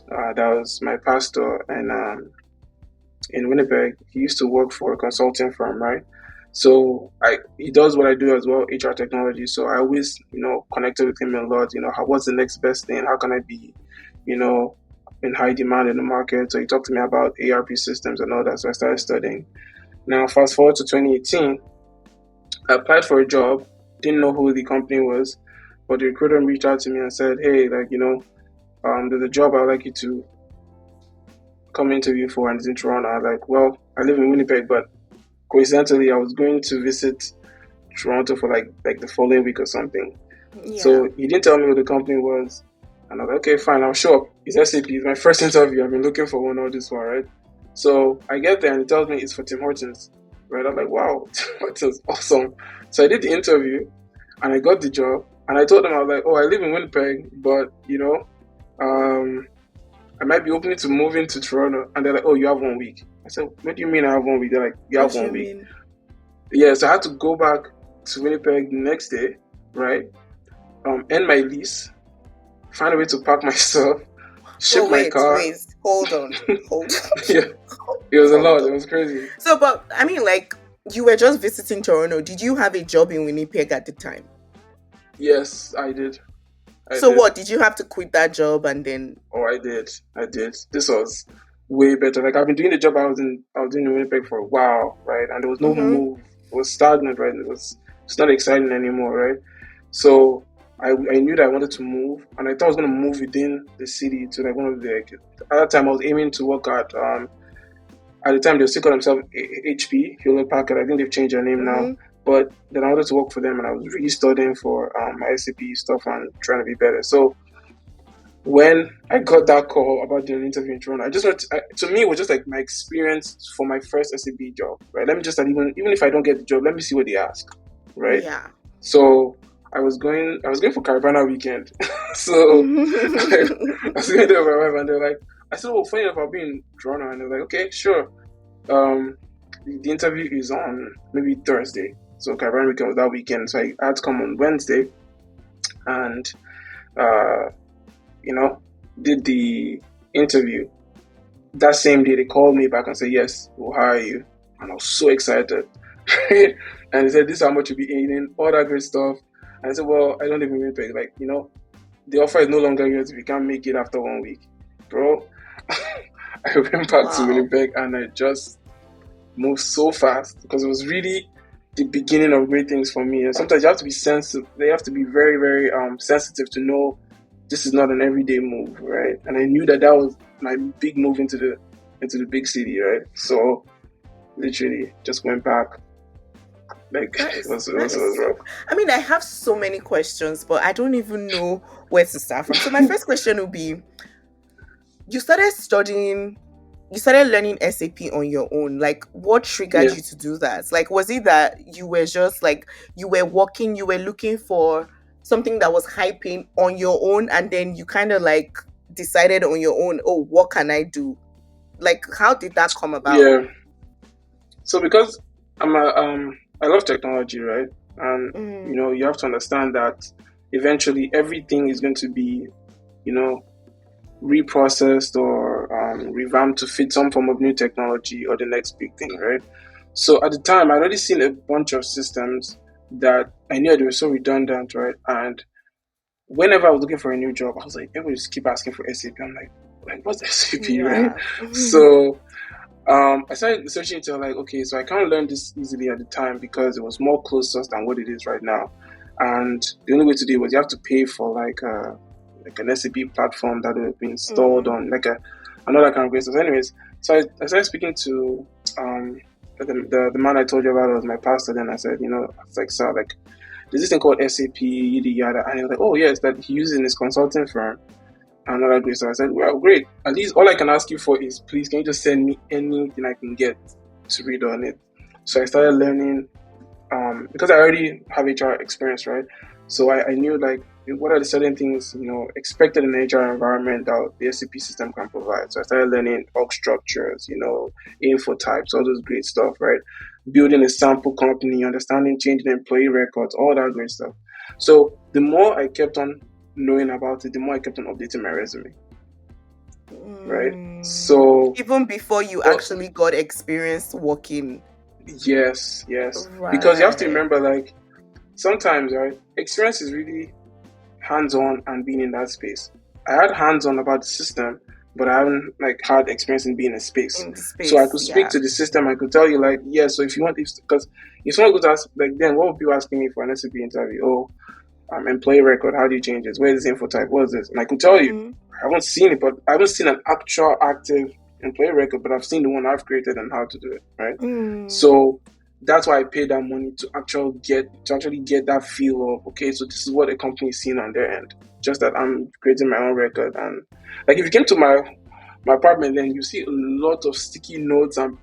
that was my pastor, and in Winnipeg, he used to work for a consulting firm, right? So he does what I do as well, HR technology. So I always, connected with him a lot. What's the next best thing? How can I be, you know, in high demand in the market? So he talked to me about ARP systems and all that. So I started studying. Now, fast forward to 2018, I applied for a job, didn't know who the company was, but the recruiter reached out to me and said, "Hey, there's a job I'd like you to come interview for, and it's in Toronto." I was like, "Well, I live in Winnipeg, but coincidentally, I was going to visit Toronto for like the following week or something." Yeah. So he didn't tell me what the company was, and I was like, "Okay, fine, I'll show up." It's SAP. It's my first interview. I've been looking for one all this while, right? So I get there and he tells me it's for Tim Hortons, right? I'm like, "Wow, Tim Hortons, awesome!" So I did the interview, and I got the job. And I told them, I was like, "Oh, I live in Winnipeg, but um, I might be open to moving to Toronto." And they're like, "Oh, you have 1 week." I said, "What do you mean I have 1 week?" They're like, "You What have do you 1 week." mean? Yeah, so I had to go back to Winnipeg the next day, right? End my lease, find a way to pack my stuff, ship Oh, my wait, car. wait. Hold on. Hold Yeah, on. it was a Hold lot. on. It was crazy. So, but I mean, like, you were just visiting Toronto. Did you have a job in Winnipeg at the time? Yes, I did. I So, did. what? Did you have to quit that job and then? Oh, I did. I did. This was way better. Like I've been doing the job I was doing in Winnipeg for a while, right? And there was no Mm-hmm. move. It was stagnant, right? It's not exciting anymore, right? So I knew that I wanted to move, and I thought I was gonna move within the city to like one of the. Like, at that time, I was aiming to work at the time they were still calling themselves HP Hewlett Packard. I think they've changed their name now. Mm-hmm. But then I wanted to work for them, and I was really studying for my SCP stuff and trying to be better. So when I got that call about doing an interview in Toronto, I just went. To me, it was just like my experience for my first SAP job, right? Let me just even if I don't get the job, let me see what they ask, right? Yeah. So I was going for Caribana weekend, so I, I was going there with my wife, and they're like, I said, "Oh, funny enough, I'll be in Toronto," and they're like, "Okay, sure." Um, the interview is on maybe Thursday, so Caribana weekend was that weekend, so I had to come on Wednesday, and uh, you know, did the interview. That same day, they called me back and said, "Yes, we'll hire you." And I was so excited. And they said, "This is how much you'll be earning," all that great stuff. And I said, "Well, I don't live in Winnipeg. Like, the offer is no longer yours if you can't make it after 1 week." Bro, I went back to Wow. Winnipeg and I just moved so fast because it was really the beginning of great things for me. And sometimes you have to be sensitive. They have to be very, very sensitive to know this is not an everyday move, right? And I knew that that was my big move into the big city, right? So literally just went back. Like That it is was it that was, it is was so. rough. I mean, I have so many questions, but I don't even know where to start from. So my first question would be: you started studying, you started learning SAP on your own. Like, what triggered Yeah, you to do that? Like, was it that you were just like you were working, you were looking for something that was high paying on your own, and then you kind of like decided on your own, oh, what can I do? Like, how did that come about? yeah. So because I love technology, right? And Mm, you have to understand that eventually everything is going to be, you know, reprocessed or revamped to fit some form of new technology or the next big thing, right? So at the time, I'd already seen a bunch of systems that I knew they were so redundant, right? And whenever I was looking for a new job, I was like, everyone just keep asking for SAP. I'm like what's SAP, right? yeah. So I started researching into like, okay, so I can't learn this easily at the time because it was more closed source than what it is right now. And the only way to do it was you have to pay for like an SAP platform that will be installed Mm-hmm. on like another kind of great stuff. Anyways, so I started speaking to the man I told you about was my pastor. Then I said, I was like, "Sir, like there's this thing called SAP, yada yada," and he was like, "Oh yes, that he uses in his consulting firm." And all that great stuff. I said, "Well, great. At least all I can ask you for is please can you just send me anything I can get to read on it." So I started learning because I already have HR experience, right? So I knew like what are the certain things expected in an HR environment that the SAP system can provide. So I started learning org structures, info types, all those great stuff, right? Building a sample company, understanding changing employee records, all that great stuff. So the more I kept on knowing about it, the more I kept on updating my resume, right? Mm. So, Even before you well, actually got experience working. Yes, yes. Because you have to Right. remember, like, sometimes, right, experience is really hands on and being in that space. I had hands on about the system, but I haven't like had experience in being in space. In the So I space, could speak yeah. to the system. I could tell you, like, yeah. So if you want, because if someone goes to ask, like, then what would people asking me for an SCP interview? Oh, employee record. How do you change this? Where is the info type? What is this? And I could tell you, Mm-hmm. I haven't seen it, but I haven't seen an actual active employee record, but I've seen the one I've created and how to do it, right? Mm. So that's why I paid that money to actually get that feel of, okay, so this is what the company is seeing on their end. Just that I'm creating my own record. And like if you came to my apartment, then you see a lot of sticky notes and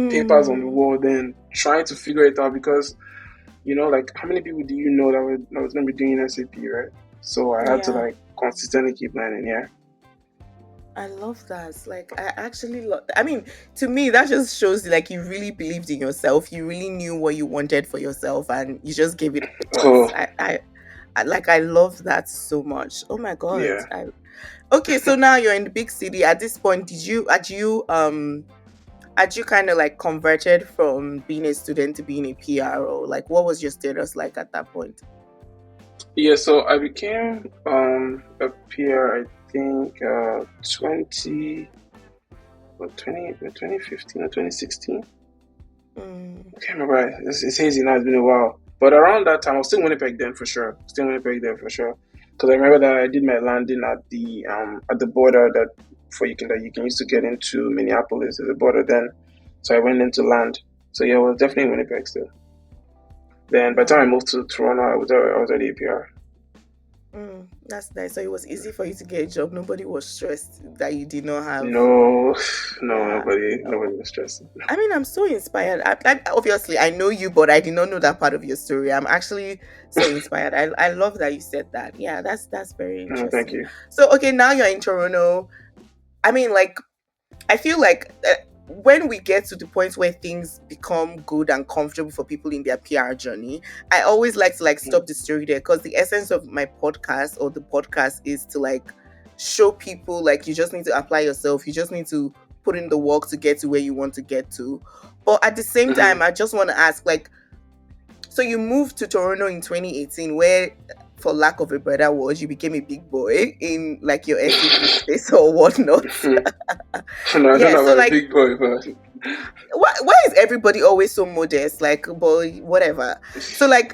papers on the Mm. wall, then trying to figure it out because like how many people do you know that was gonna be doing SAP, right? So I had to Yeah. like consistently keep learning, yeah. I love that. Like, I actually love. I mean, to me, that just shows like you really believed in yourself. You really knew what you wanted for yourself, and you just gave it Oh us. I love that so much. Oh my god. yeah. Okay, so now you're in the big city. At this point, had you kind of like converted from being a student to being a PRO? Like, what was your status like at that point? Yeah, so I became a peer I think 20 or 2015 or 2016. Mm, I can't remember. It's hazy now. It's been a while. But around that time, I was still in Winnipeg then for sure. Still in Winnipeg then for sure. Because I remember that I did my landing at the border that you can use to get into Minneapolis. There's a border then, so I went in to land. So yeah, I was definitely in Winnipeg still. Then by the time I wow. moved to Toronto, I was already APR. That's nice. So it was easy for you to get a job. Nobody was stressed that you did not have. No, no, Yeah. nobody was stressing. I mean, I'm so inspired. Obviously, I know you, but I did not know that part of your story. I'm actually so inspired. I love that you said that. Yeah, that's very No, thank interesting. you. So, okay, now you're in Toronto. I mean, like, I feel like when we get to the point where things become good and comfortable for people in their PR journey, I always like to like stop the story there because the essence of my podcast or the podcast is to like show people like you just need to apply yourself. You just need to put in the work to get to where you want to get to. But at the same Hmm. time, I just want to ask like, so you moved to Toronto in 2018 where for lack of a better word, you became a big boy in like your SCP space or whatnot. No, I don't Yeah, know so about a like big boy, but why is everybody always so modest? Like, boy, whatever. So, like,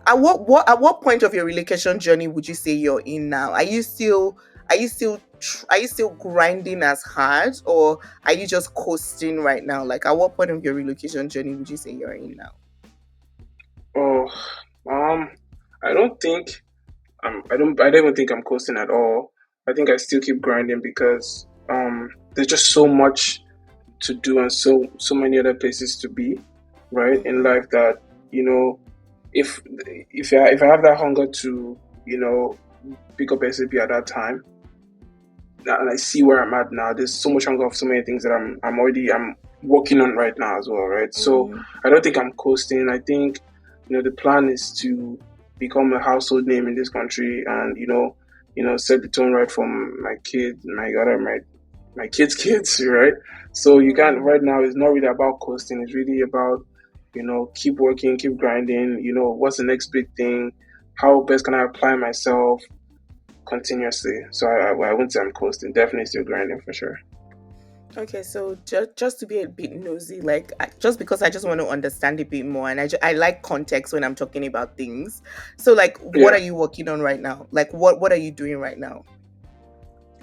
at what point of your relocation journey would you say you're in now? Are you still grinding as hard, or are you just coasting right now? Like, at what point of your relocation journey would you say you're in now? oh, um, I don't think I don't even think I'm coasting at all. I think I still keep grinding because there's just so much to do and so many other places to be, right, in Mm-hmm. life that you know if if I have that hunger to you know pick up SAP at that time and I see where I'm at now, there's so much hunger of so many things that I'm working on right now as well, right? So Mm, I don't think I'm coasting. I think the plan is to become a household name in this country and set the tone right from my kids, my kids' kids, right? So you can't mm. right now. It's not really about coasting. It's really about keep working, keep grinding. What's the next big thing? How best can I apply myself continuously? So I wouldn't say I'm coasting. Definitely still grinding for sure. Okay, so just to be a bit nosy, like just because I just want to understand a bit more, and I like context when I'm talking about things. So, like, what Yeah. are you working on right now? Like, what are you doing right now?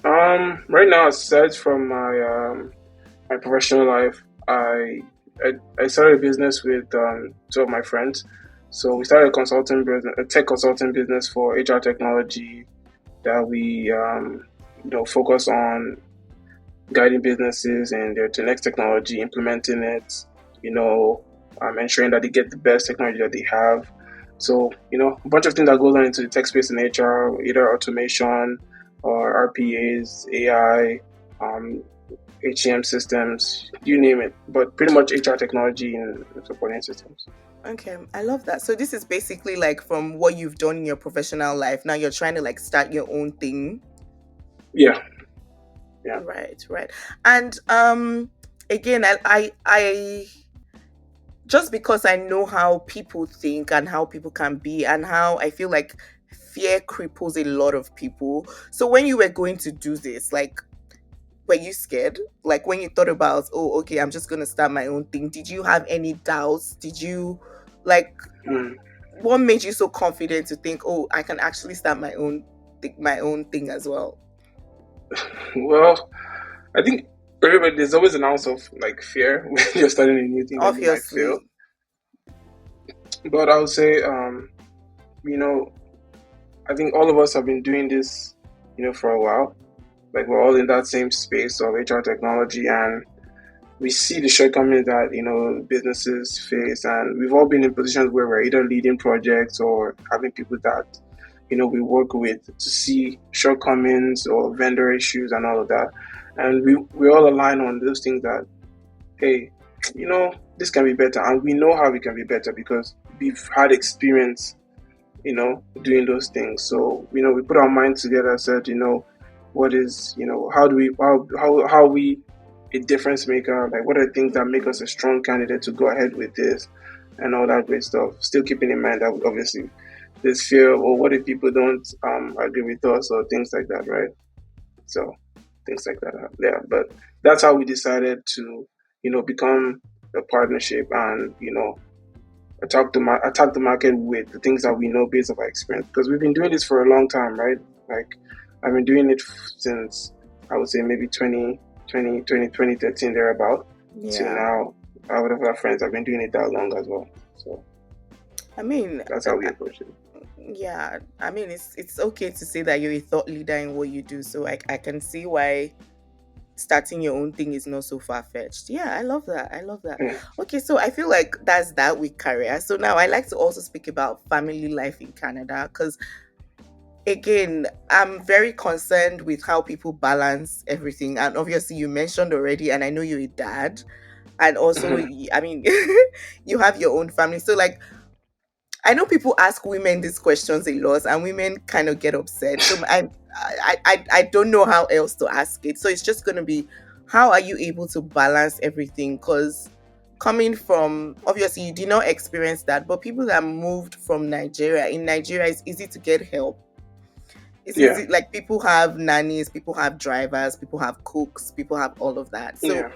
Right now, aside from my professional life, I started a business with two of my friends. So we started a consulting business, a tech consulting business for HR technology that we focus on guiding businesses and their to next technology, implementing it, ensuring that they get the best technology that they have. So, a bunch of things that goes on into the tech space in HR, either automation or RPAs, AI, HCM systems, you name it, but pretty much HR technology and supporting systems. Okay, I love that. So this is basically like from what you've done in your professional life. Now you're trying to like start your own thing. Yeah, yeah. Right, right. And again, I just because I know how people think and how people can be, and how I feel like fear cripples a lot of people. So when you were going to do this, like, were you scared? Like when you thought about, oh, okay, I'm just gonna start my own thing. Did you have any doubts? Did you like Mm. what made you so confident to think, oh, I can actually start my own thing as well? Well, I think everybody, there's always an ounce of like fear when you're starting a new thing that you might fail. Obviously. But I would say, you know, I think all of us have been doing this, for a while. Like we're all in that same space of HR technology, and we see the shortcomings that businesses face, and we've all been in positions where we're either leading projects or having people that we work with to see shortcomings or vendor issues and all of that, and we all align on those things that, hey, this can be better, and we know how it can be better because we've had experience doing those things. So, we put our minds together, said, what is, how do we, how are we a difference maker? Like, what are the things that make us a strong candidate to go ahead with this and all that great stuff? Still keeping in mind that obviously there's fear, or what if people don't agree with us or things like that, right? So, things like that, yeah. But that's how we decided to, become a partnership and, attack the market with the things that we know based on our experience, because we've been doing this for a long time, right? Like I've been doing it since, I would say, maybe 2013 thereabout, till Yeah. now. I would have had friends have been doing it that long as well. So I mean, that's how we approach it. yeah, I mean, it's okay to say that you're a thought leader in what you do. So I can see why starting your own thing is not so far fetched. Yeah, I love that. I love that. Yeah. Okay, so I feel like that's that with career. So now I like to also speak about family life in Canada, because again, I'm very concerned with how people balance everything. And obviously, you mentioned already, and I know you're a dad, and also, I mean, you have your own family. So like, I know people ask women these questions a lot, and women kind of get upset. So I don't know how else to ask it. So it's just going to be, how are you able to balance everything? Because coming from, obviously you did not experience that, but people that moved from Nigeria, in Nigeria, it's easy to get help. It's Yeah. easy, like people have nannies, people have drivers, people have cooks, people have all of that. So Yeah.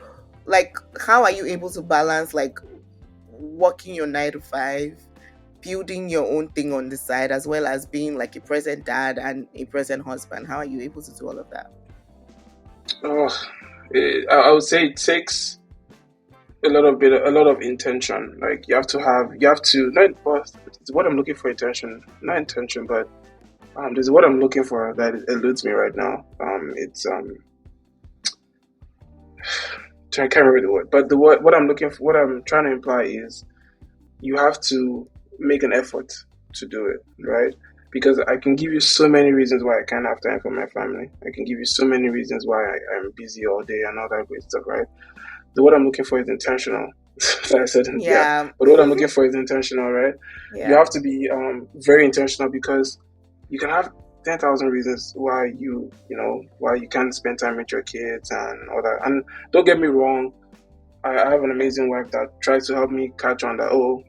like, how are you able to balance like working your 9 to 5, building your own thing on the side, as well as being like a present dad and a present husband? How are you able to do all of that? Oh, I would say it takes a lot of intention. Like you have to not. It's what I'm looking for, intention, not intention, but there's what I'm looking for that eludes me right now. It's I can't remember the word, but the word, what I'm looking for, what I'm trying to imply is you have to make an effort to do it, right? Because I can give you so many reasons why I can't have time for my family. I can give you so many reasons why I'm busy all day and all that great stuff, right? The what I'm looking for is intentional. Like I said, yeah. Yeah. But what I'm looking for is intentional, right? You Yeah. have to be very intentional, because you can have 10,000 reasons why why you can't spend time with your kids and all that. And don't get me wrong, I have an amazing wife that tries to help me catch on that. Oh,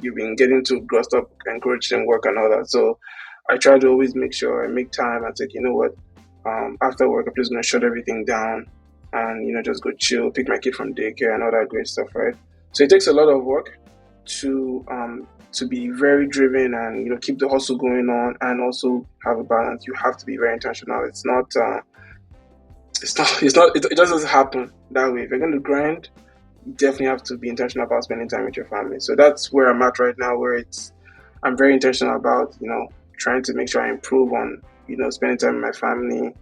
you've been getting too grossed up, encouraged in work and all that. So I try to always make sure I make time and say, you know what, after work, I'm just going to shut everything down and, just go chill, pick my kid from daycare and all that great stuff, right? So it takes a lot of work to be very driven and, keep the hustle going on and also have a balance. You have to be very intentional. It doesn't happen that way. If you're going to grind, you definitely have to be intentional about spending time with your family. So that's where I'm at right now, where I'm very intentional about, trying to make sure I improve on, spending time with my family,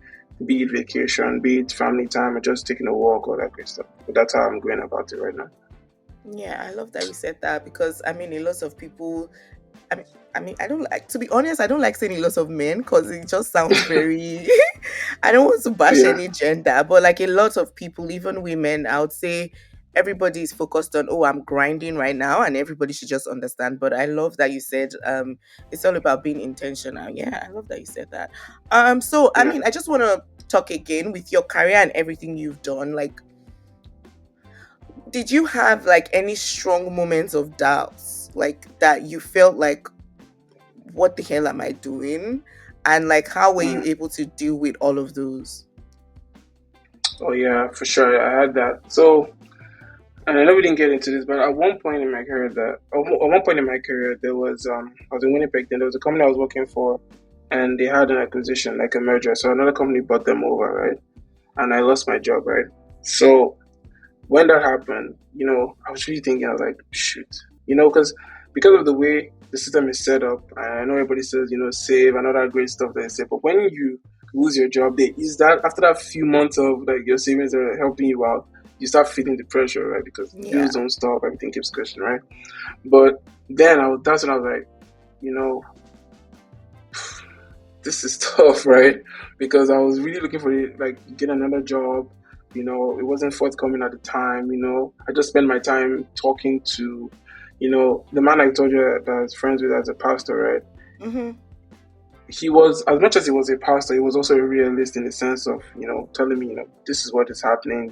be it vacation, be it family time, or just taking a walk, all that great stuff. But that's how I'm going about it right now. Yeah, I love that you said that, because I mean, a lot of people, I mean, I don't like, to be honest, I don't like saying a lot of men, because it just sounds very, I don't want to bash Yeah, any gender, but like a lot of people, even women, I would say everybody is focused on, oh, I'm grinding right now, and everybody should just understand. But I love that you said, it's all about being intentional. Yeah, I love that you said that. So I yeah. mean, I just want to talk again with your career and everything you've done. Like, did you have like any strong moments of doubts, like that you felt like, what the hell am I doing? And like, how were you Mm. able to deal with all of those? Oh yeah, for sure. I had that. So, and I know we didn't get into this, but at one point in my career, there was I was in Winnipeg. Then there was a company I was working for, and they had an acquisition, like a merger. So another company bought them over, right? And I lost my job, right? So when that happened, I was really thinking, I was like, shoot, because of the way the system is set up, I know everybody says, save and all that great stuff that they say, but when you lose your job, there is that after that few months of like your savings are helping you out, you start feeling the pressure, right? Because Yeah. bills don't stop, everything keeps questioning, right? But then that's when I was like, you know, this is tough, right? Because I was really looking for it, like get another job. It wasn't forthcoming at the time. I just spent my time talking to, the man I told you that I was friends with as a pastor, right? Mm-hmm. He was, as much as he was a pastor, he was also a realist in the sense of, telling me, this is what is happening,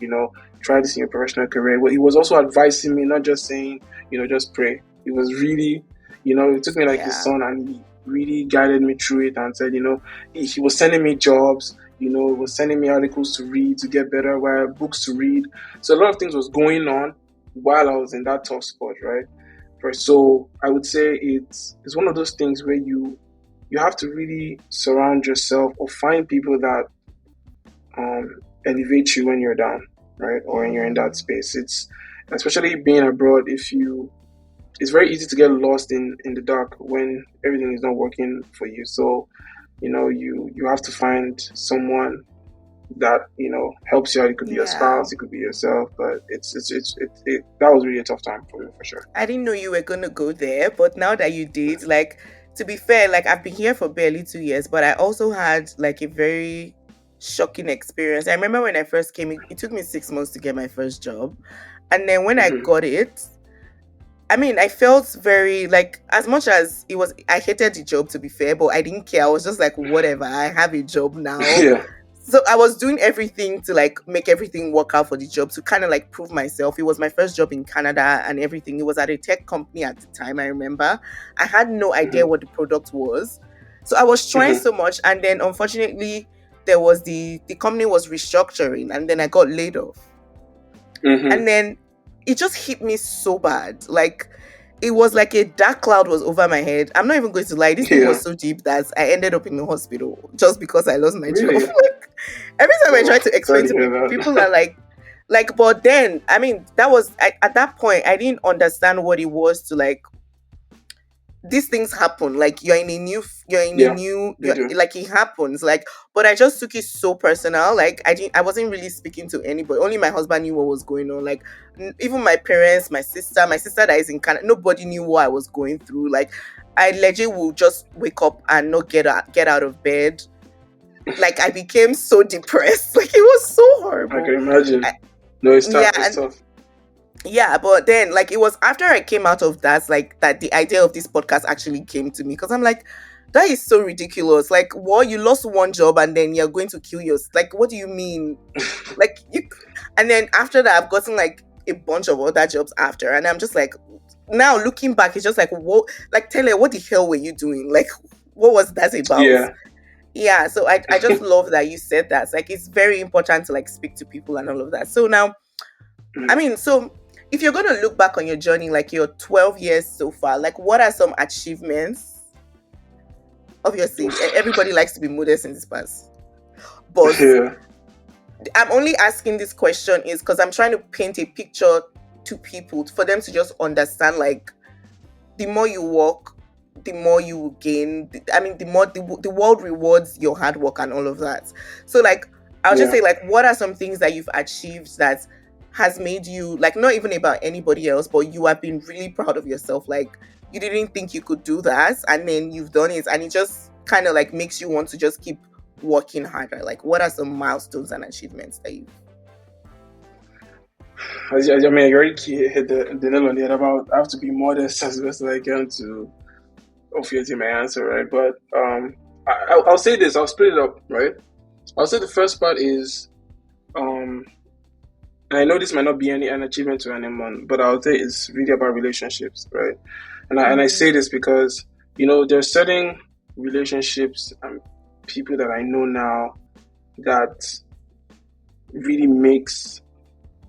try this in your professional career. But he was also advising me, not just saying, just pray. He was really, he took me like his Yeah. son and he really guided me through it and said, he was sending me jobs, he was sending me articles to read to get better, books to read. So a lot of things was going on while I was in that tough spot, right? So I would say it's one of those things where you have to really surround yourself or find people that elevate you when you're down, right? Or when you're in that Mm, space. It's especially being abroad. It's very easy to get lost in the dark when everything is not working for you. So you have to find someone that helps you out. It could be your yeah. spouse, it could be yourself, but that was really a tough time for me for sure. I didn't know you were gonna go there, but now that you did, like, to be fair, like I've been here for barely 2 years, but I also had like a very shocking experience. I remember when I first came, it took me 6 months to get my first job. And then when I Hmm. got it, I mean, I felt very like, as much as it was, I hated the job to be fair, but I didn't care. I was just like, whatever, I have a job now. Yeah. So I was doing everything to like make everything work out for the job to kind of like prove myself. It was my first job in Canada and everything. It was at a tech company at the time, I remember. I had no idea Hmm. what the product was. So I was trying Hmm. so much, and then unfortunately there was the company was restructuring, and then I got laid off. Hmm. And then it just hit me so bad. Like, it was like a dark cloud was over my head. I'm not even going to lie. This thing Yeah. was so deep that I ended up in the hospital just because I lost my job. Really? Like, every time I try Oh, to sorry explain to to hear people, people that. are like, but then, I mean, that was at that point, I didn't understand what it was to like, these things happen. Like, you're in a Yeah, new, they do. like, it happens. Like, but I just took it so personal. Like, I wasn't really speaking to anybody. Only my husband knew what was going on. Like, even my parents, my sister that is in Canada, nobody knew what I was going through. Like, I legit will just wake up and not get out of bed. Like, I became so depressed. Like, it was so I horrible. can imagine. I, No, it's yeah, tough. It's and tough. yeah, but then like it was after I came out of that, like, that the idea of this podcast actually came to me, because I'm like, that is so ridiculous. Like, what, you lost one job and then you're going to kill yourself? Like, what do you mean? Like, you, and then after that I've gotten like a bunch of other jobs after, and I'm just like, now looking back, it's just like, what, like, tell her, what the hell were you doing? Like, what was that about? Yeah. Yeah, so I just love that you said that. It's like, it's very important to like speak to people and all of that. So now, I Mm. mean, so if you're going to look back on your journey, like your 12 years so far, like, what are some achievements? Obviously, everybody likes to be modest in this past, but Yeah. I'm only asking this question is because I'm trying to paint a picture to people for them to just understand, like, the more you work, the more you will gain. I mean, the more the world rewards your hard work and all of that. So, like, I'll just Yeah. say, like, what are some things that you've achieved that has made you, like, not even about anybody else, but you have been really proud of yourself? Like, you didn't think you could do that, and then you've done it, and it just kind of like makes you want to just keep working harder. Like, what are some milestones and achievements that you? I mean, you already hit the nail on the head about I have to be modest as best as I can to obfuscate my answer, right? But I'll say this. I'll split it up, right? I'll say the first part is um, And I know this might not be an achievement to anyone, but I would say it's really about relationships, right? And I Mm-hmm. say this because there are certain relationships and people that I know now that really makes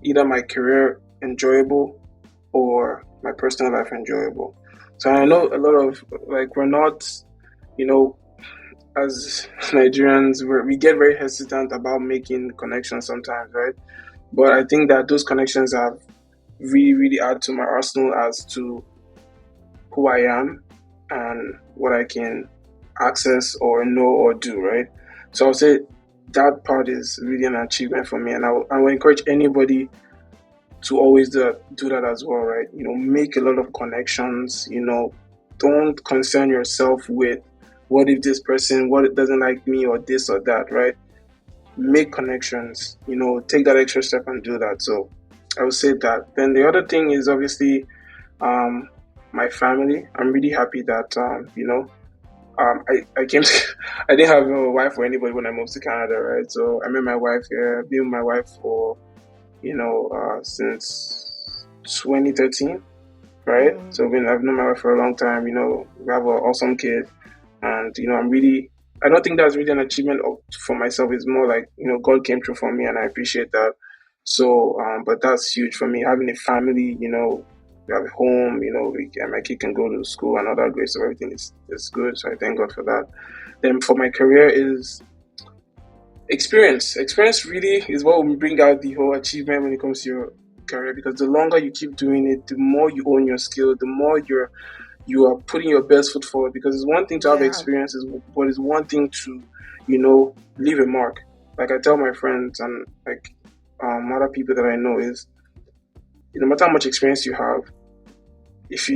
either my career enjoyable or my personal life enjoyable. So I know Yeah. a lot of like we're not, you know, as Nigerians, we get very hesitant about making connections sometimes, right? But I think that those connections have really, really add to my arsenal as to who I am and what I can access or know or do, right? So I'll say that part is really an achievement for me, and I will encourage anybody to always do that as well, right? Make a lot of connections. Don't concern yourself with what if this person what doesn't like me or this or that, right? Make connections. Take that extra step and do that. So I would say that. Then the other thing is obviously um, my family. I'm really happy that I came to, I didn't have a wife or anybody when I moved to Canada, right? So I met my wife here. Been with my wife for since 2013, right? Mm-hmm. So I've known my wife for a long time. We have an awesome kid, and I don't think that's really an achievement for myself. It's more like God came through for me, and I appreciate that. So, but that's huge for me. Having a family, we have a home. My kid can go to school and all that great. So everything is good. So I thank God for that. Then for my career is experience. Experience really is what will bring out the whole achievement when it comes to your career, because the longer you keep doing it, the more you own your skill, the more you are putting your best foot forward. Because it's one thing to have Yeah. experiences, but it's one thing to leave a mark. Like I tell my friends and like other people that I know is no matter how much experience you have, if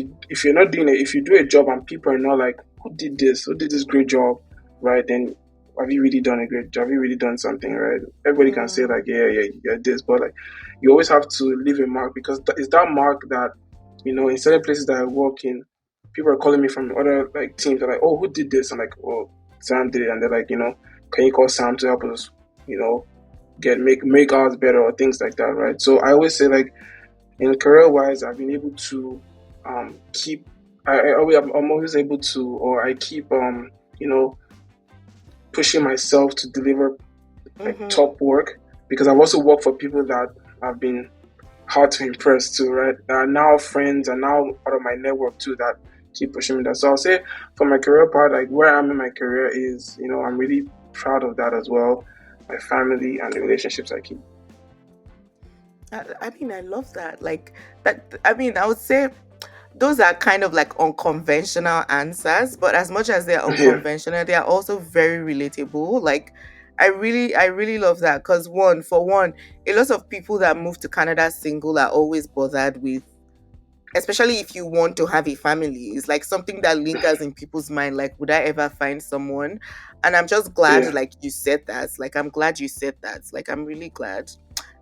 you're not doing it, if you do a job and people are not like, who did this great job, right? Then have you really done a great job? Have you really done something, right? Everybody can say Mm-hmm. like, yeah, yeah, yeah, this, but like, you always have to leave a mark, because it's that mark that in certain places that I work in, people are calling me from other like teams. They're like, oh, who did this? I'm like, oh, Sam did it, and they're like, can you call Sam to help us, you know, make ours better or things like that, right? So I always say like in career wise, I've been able to keep. I'm always able to, or I keep pushing myself to deliver like Mm-hmm. top work, because I've also worked for people that have been hard to impress too, right? There are now friends and now part of my network too that keep pushing me that. So I'll say for my career part, like where I'm in my career is, I'm really proud of that as well. My family and the relationships I keep. I mean, I love that. Like that. I mean, I would say those are kind of like unconventional answers, but as much as they're Yeah, unconventional, they are also very relatable. Like I really love that because for one, a lot of people that move to Canada single are always bothered with, especially if you want to have a family. It's like something that lingers in people's mind. Like, would I ever find someone? And I'm just glad, yeah, like you said that. Like, I'm glad you said that. Like, I'm really glad.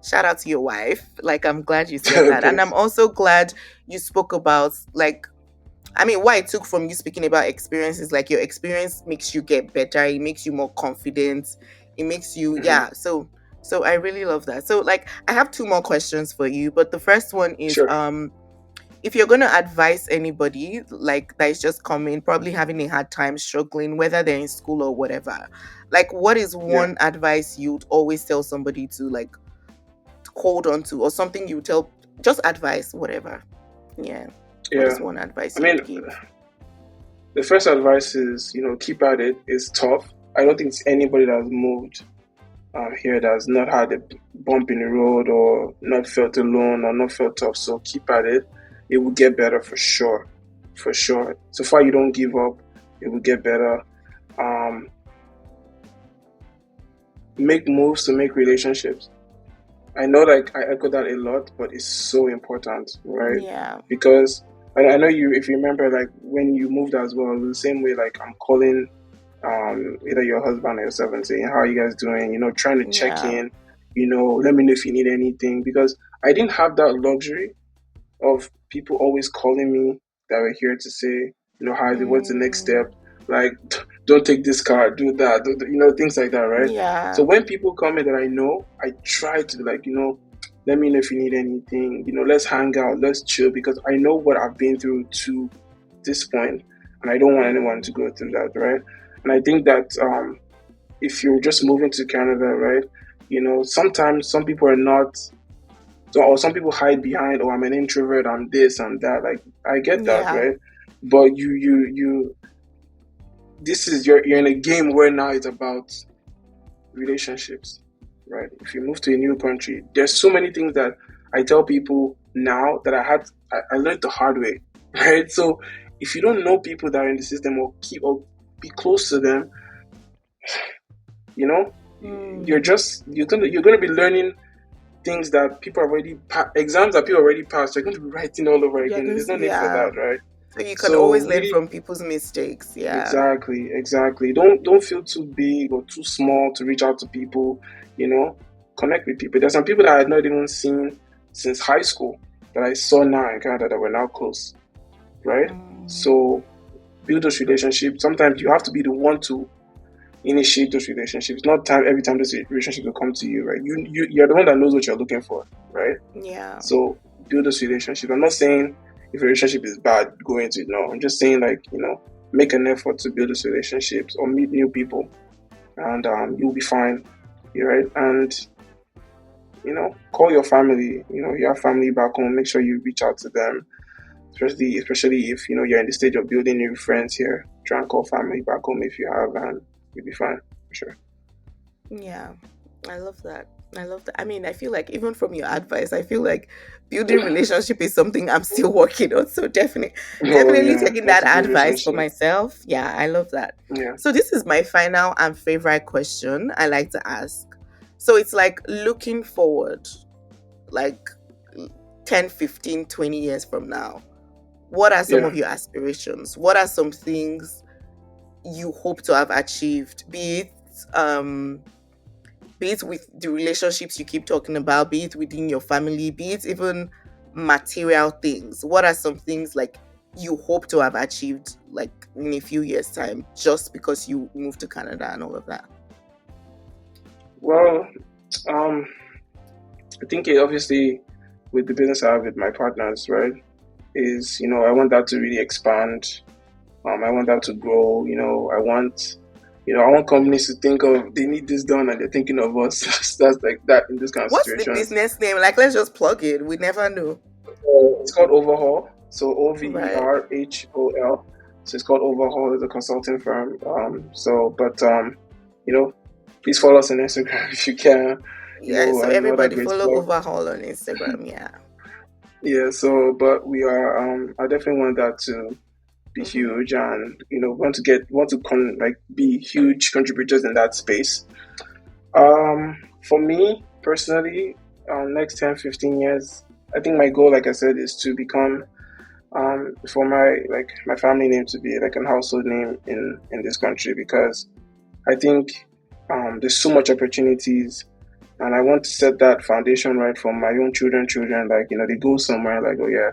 Shout out to your wife. Like, I'm glad you said that. And I'm thanks. also glad you spoke about, like, I mean, what I took from you speaking about experiences, like your experience makes you get better, it makes you more confident, it makes you, Hmm. yeah. So I really love that. So like I have two more questions for you, but the first one is Sure. if you're going to advise anybody like that is just coming, probably having a hard time struggling, whether they're in school or whatever, like what is Yeah, one advice you'd always tell somebody to like hold on to, or something you tell, just advice, whatever. Yeah. What yeah. is one I advice you mean, would give? the first advice is, keep at it. It's tough. I don't think it's anybody that's moved here that's not had a bump in the road or not felt alone or not felt tough. So keep at it. It will get better for sure. For sure. So far, you don't give up. It will get better. Um, make moves to make relationships. I know, like, I echo that a lot, but it's so important, right? Yeah. Because I know you, if you remember, like, when you moved as well, the same way, like, I'm calling either your husband or yourself and saying, how are you guys doing? Trying to check Yeah. in, let me know if you need anything. Because I didn't have that luxury of people always calling me that were here to say, how is it? What's the next Mm, step? Like, don't take this car, do that, things like that, right? So yeah. when people call me that I know, I try to, like, Let me know if you need anything. Let's hang out, let's chill, because I know what I've been through to this point, and I don't want anyone to Mm. go through that, right? And I think that if you're just moving to Canada, right, sometimes some people are not, or some people hide behind, oh, I'm an introvert, I'm this, I'm that. Like, I get that, Yeah. right? But this is you're in a game where now it's about relationships, right? If you move to a new country, there's so many things that I tell people now that I learned the hard way, right? So if you don't know people that are in the system, or keep or be close to them, you know, Mm. you're gonna be learning things that people already exams that people already passed. You're going to be writing all over Yeah, again. There's no need for yeah. that, right? So you can So always learn really, from people's mistakes. Yeah. exactly. Don't feel too big or too small to reach out to people. You know, connect with people. There's some people that I had not even seen since high school that I saw now in Canada that we're now close, right? Mm. So build those relationships. Sometimes you have to be the one to initiate those relationships. Not time every time those relationships will come to you, right? You're the one that knows what you're looking for, right? Yeah. So build those relationships. I'm not saying if a relationship is bad, go into it. No, I'm just saying, like, make an effort to build those relationships or meet new people, and you'll be fine. You're right. And call your family. You have family back home. Make sure you reach out to them, especially if you're in the stage of building new friends here. Try and call family back home if you have, and you'll be fine for sure. Yeah, I love that. I love that. I mean, I feel like even from your advice, I feel like building relationship is something I'm still working on. So Oh definitely yeah, taking you have that to build advice for relationship. myself. Yeah, I love that. Yeah, So this is my final and favorite question I like to ask. So it's like looking forward, like 10, 15, 20 years from now. What are some yeah. of your aspirations? What are some things you hope to have achieved? Be it with the relationships you keep talking about, be it within your family, be it even material things. What are some things like you hope to have achieved like in a few years' time just because you moved to Canada and all of that? Well, um, I think obviously with the business I have with my partners, right, is I want that to really expand. I want that to grow. I want companies to think of they need this done and they're thinking of us. That's like that in this kind of What's the situations. business name? Like, let's just plug it. We never know. It's called Overhaul. So Right. Overhol. So it's called Overhaul. It's a consulting firm. You know, please follow us on Instagram if you can. Yeah, so And all that everybody great follow stuff. Overhaul on Instagram. Yeah. Yeah. So, but we are. I definitely want that to be Mm-hmm. huge, and want to be huge contributors in that space. For me personally, next 10, 15 years, I think my goal, like I said, is to become for my family name to be like an household name in this country, because I think there's so much opportunities, and I want to set that foundation right for my own children. Like, they go somewhere like, oh yeah,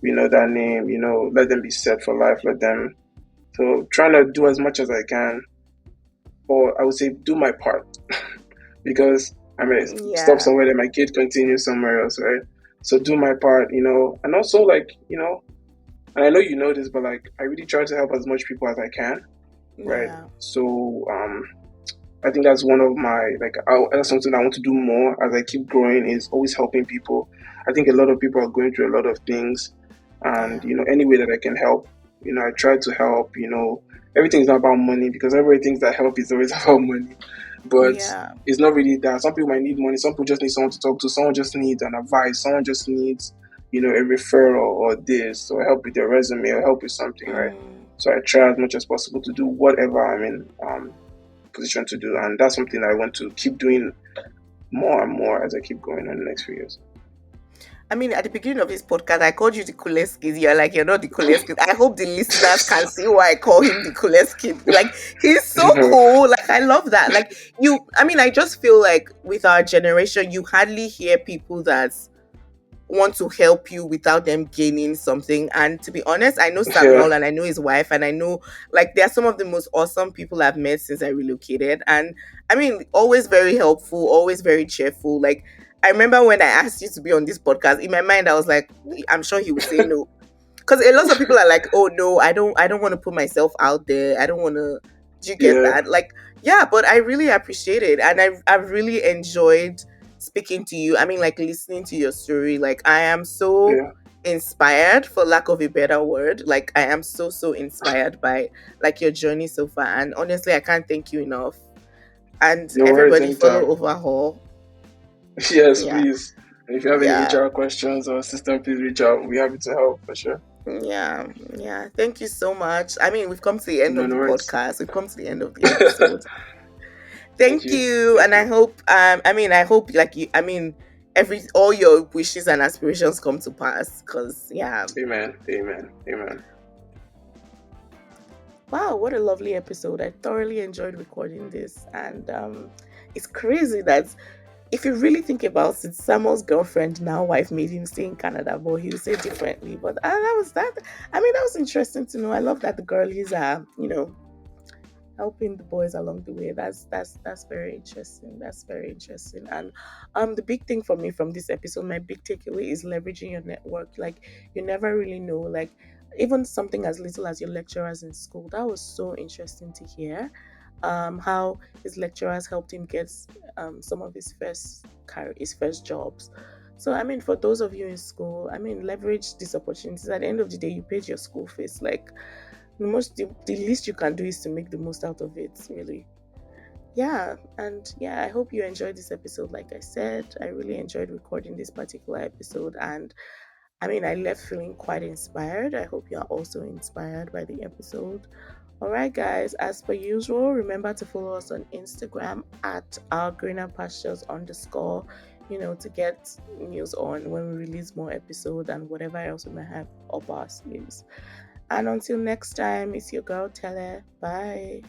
we know that name. Let them be set for life. Let them. So trying to do as much as I can, or I would say do my part, because I may stop Yeah. somewhere that my kid continues somewhere else, right? So do my part, and also, like, and I know you know this, but like, I really try to help as much people as I can, right? Yeah. So I think that's one of my that's something I want to do more as I keep growing, is always helping people. I think a lot of people are going through a lot of things, and Yeah. any way that I can help, I try to help. Everything's not about money, because everybody thinks that help is always about money, but Yeah. it's not really that. Some people might need money. Some people just need someone to talk to. Someone just needs an advice. Someone just needs, a referral or this, or help with their resume, or help with something, right? Mm. So I try as much as possible to do whatever I'm in position to do, and that's something I want to keep doing more and more as I keep going in the next few years. I mean, at the beginning of this podcast, I called you the coolest kid. You're like, you're not the coolest kid. I hope the listeners can see why I call him the coolest kid. Like, he's so cool. Like, I love that. Like, I mean, I just feel like with our generation, you hardly hear people that want to help you without them gaining something. And to be honest, I know Yeah, Samuel and I know his wife, and I know like they're some of the most awesome people I've met since I relocated. And I mean, always very helpful, always very cheerful. Like, I remember when I asked you to be on this podcast, in my mind I was like, I'm sure he would say no. Because a lot of people are like, oh no, I don't want to put myself out there. I don't want to. Do you get Yeah, that? Like, yeah, but I really appreciate it, and I've really enjoyed speaking to you. I mean, like listening to your story. Like, I am so yeah. inspired, for lack of a better word. Like, I am so inspired by like your journey so far, and honestly, I can't thank you enough. And No worries, everybody follow anytime. Overhaul. Yes, Yeah, please. And if you have any yeah. HR questions or assistant, please reach out. We're happy to help for sure. Yeah, yeah. Thank you so much. I mean, we've come to the end No, of no the worries. podcast. We've come to the end of the episode. Thank Thank you. you. Thank And I you. hope I hope like you I mean every all your wishes and aspirations come to pass. Cause yeah. Amen. Amen. Amen. Wow, what a lovely episode. I thoroughly enjoyed recording this. And it's crazy that if you really think about it, Samuel's girlfriend, now wife, made him stay in Canada, but he'll say differently. But that was that. I mean, that was interesting to know. I love that the girlies are, helping the boys along the way. That's very interesting. That's very interesting. And the big thing for me from this episode, my big takeaway is leveraging your network. Like, you never really know. Like, even something as little as your lecturers in school. That was so interesting to hear. How his lecturers helped him get some of his first jobs. So I mean, for those of you in school, I mean, leverage these opportunities. At the end of the day, you paid your school fees. Like, the least you can do is to make the most out of it, really. Yeah, and yeah, I hope you enjoyed this episode. Like I said, I really enjoyed recording this particular episode, and I mean, I left feeling quite inspired. I hope you are also inspired by the episode. All right, guys, as per usual, remember to follow us on Instagram at Our Greener Pastures _ to get news on when we release more episodes and whatever else we may have up our sleeves. And until next time, it's your girl Tele. Bye.